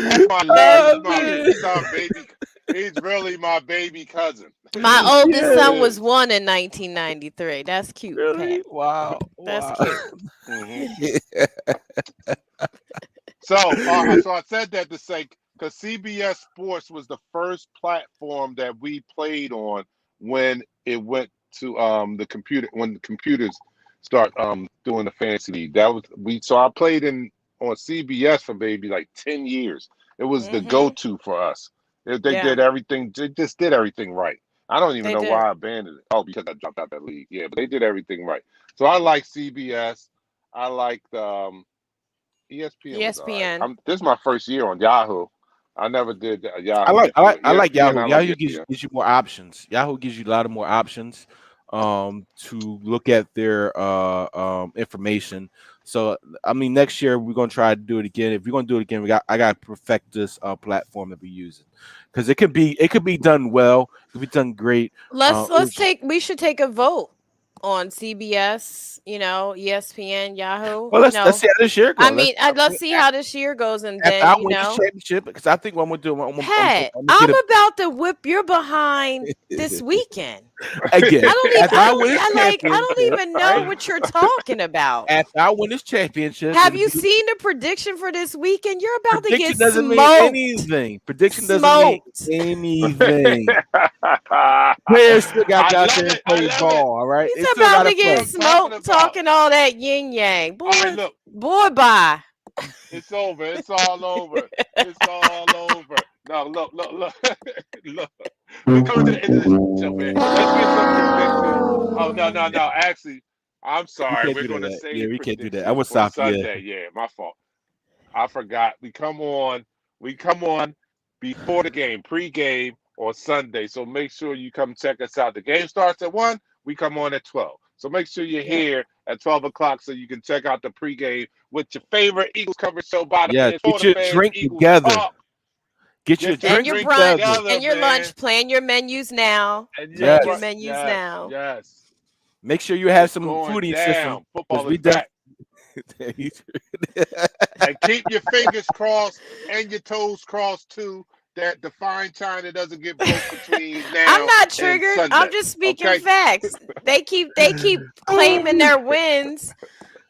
That's my love. That's Oh cute. man. He's our baby. He's really my baby cousin. My He oldest really Yeah. son was is. one in 1993. That's cute, Pat. Really? Wow. That's Wow. cute. Hmm Yeah. So I said that to say, because CBS Sports was the first platform that we played on when it went to the computer, when the computers start doing the fantasy league. That was so I played on CBS for maybe like 10 years. It was the Mhm. go-to for us. They Yeah, did everything. They just did everything right. I don't even they know did. why I abandoned it. Oh, because I dropped out that league. Yeah, but they did everything right. So I like CBS. I like the ESPN was all right. ESPN. This is my first year on Yahoo. I never did I Yahoo like I before. like I like ESPN, Yahoo. I like Yahoo ESPN. gives you more options. Yahoo gives you a lot of more options. to look at their information. So I mean, next year we're gonna try to do it again. If we're gonna do it again, I got to perfect this platform that we're using because it could be done well, it could be done great. We should take a vote on CBS, ESPN, Yahoo. Well, let's see how this year goes. I mean, let's see how this year goes, and then I win this championship because I think what I'm gonna do. I'm about to whip your behind this weekend. Again, I don't even know what you're talking about. After I win this championship, have you seen the prediction for this weekend? You're about to get doesn't smoked. Mean anything. Prediction doesn't mean anything. Players still got out there and play ball. All right, he's about to get smoked talking all that yin yang. Boy, all right, look. Boy, bye. It's over. It's all over. It's all over. No, look. We're coming to the end of this show, man. Let's get some predictions. Oh, no. Actually, I'm sorry. We're going to say we can't do that. I was stop Sunday. Yeah, my fault. I forgot. We come on before the game, pre-game on Sunday. So make sure you come check us out. The game starts at 1. We come on at 12. So make sure you're here at 12 o'clock so you can check out the pregame with your favorite Eagles coverage show by the fans. Get your drink together. Get your drink your brunch together, and your lunch. Plan your menus now. Yes. Your menus now. Yes. Make sure you have some food in your system. Football is back. And keep your fingers crossed and your toes crossed too, that the fine china doesn't get broke between now. I'm not triggered. I'm just speaking facts. They keep claiming their wins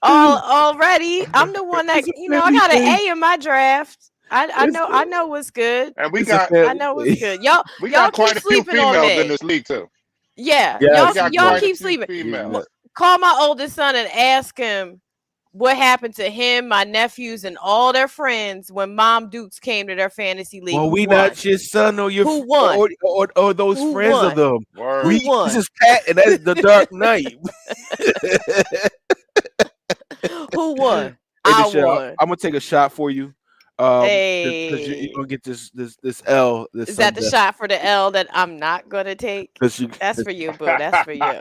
already. I'm the one that I got an A in my draft. I know what's good. And I know what's good. Y'all got keep quite a few sleeping on me. females in this league too. Yeah. Y'all keep sleeping. Females. Call my oldest son and ask him what happened to him, my nephews, and all their friends when Mom Dukes came to their fantasy league. Well, we not your son or your who won? Or those Who friends won? of them. Who won? This is Pat, and that is the Dark Knight. Who won? Hey, I Michelle, won. I'm gonna take a shot for you. Hey, you're gonna get this L. This is that the shot for the L that I'm not gonna take? That's for you, boo. That's for you.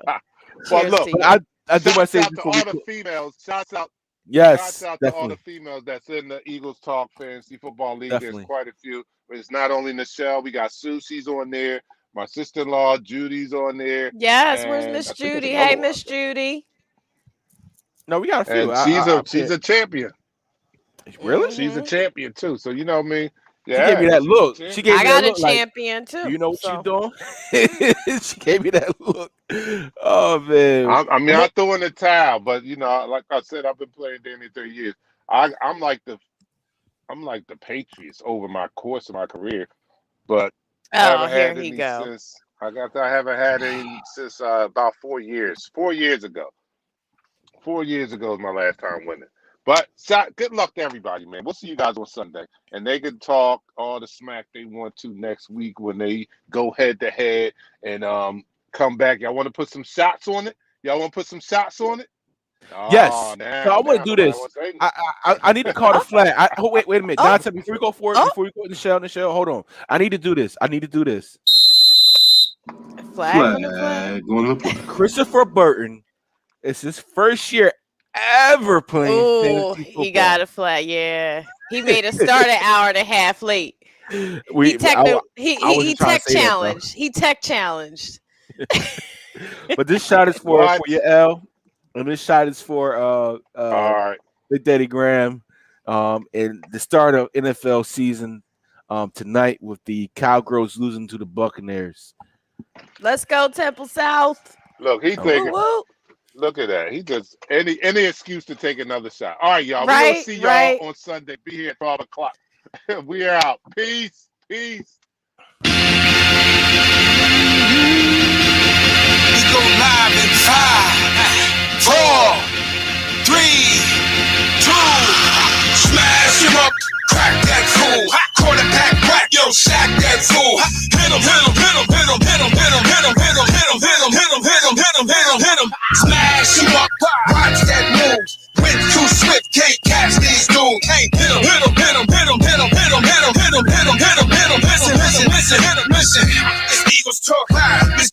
Well, look, I do want to say out to all the females. Shouts out. Yes, shouts out to all the females that's in the Eagles Talk Fantasy Football League. There's quite a few. It's not only Michelle. We got Susie's on there. My sister-in-law Judy's on there. Yes, where's Miss Judy? Hey, Miss Judy. No, we got a few. And she's a champion. Really? She's a champion too. So you know me. Yeah, she gave me that look. I got a champion too. You know what you're doing? She gave me that look. Oh man. I threw in the towel, but like I said, I've been playing Danny 30 years. I'm like the Patriots over my course of my career, but I haven't had any since I haven't had any since about 4 years. 4 years ago. 4 years ago was my last time winning. But good luck to everybody, man. We'll see you guys on Sunday. And they can talk all the smack they want to next week when they go head to head and come back. Y'all want to put some shots on it? Yes. So I want to do this. I need to call the flag. Wait a minute. Dante, before we go forward, before we go to the show, hold on. I need to do this. Flag on the flag. Christopher Burton. It's his first year ever playing fantasy football. He got a flag. Yeah, he made us start an hour and a half late. He tech challenged. He tech challenged. But this shot is for your L, and this shot is for all right. Big Daddy Graham. And the start of NFL season tonight with the Cowgirls losing to the Buccaneers. Let's go Temple South. Look, he's taking. Look at that. He just any excuse to take another shot. All right, y'all. We're gonna see y'all on Sunday. Be here at 12 o'clock. We are out. Peace. We go live in 5, 4, 3, 2. Smash him up. Crack that fool. Quarterback crack. Yo, sack that fool. Hit him. Smash him up. Watch that move. Went too swift. Can't catch these dudes. Can't hit him. Listen. It's Eagles Talk Live.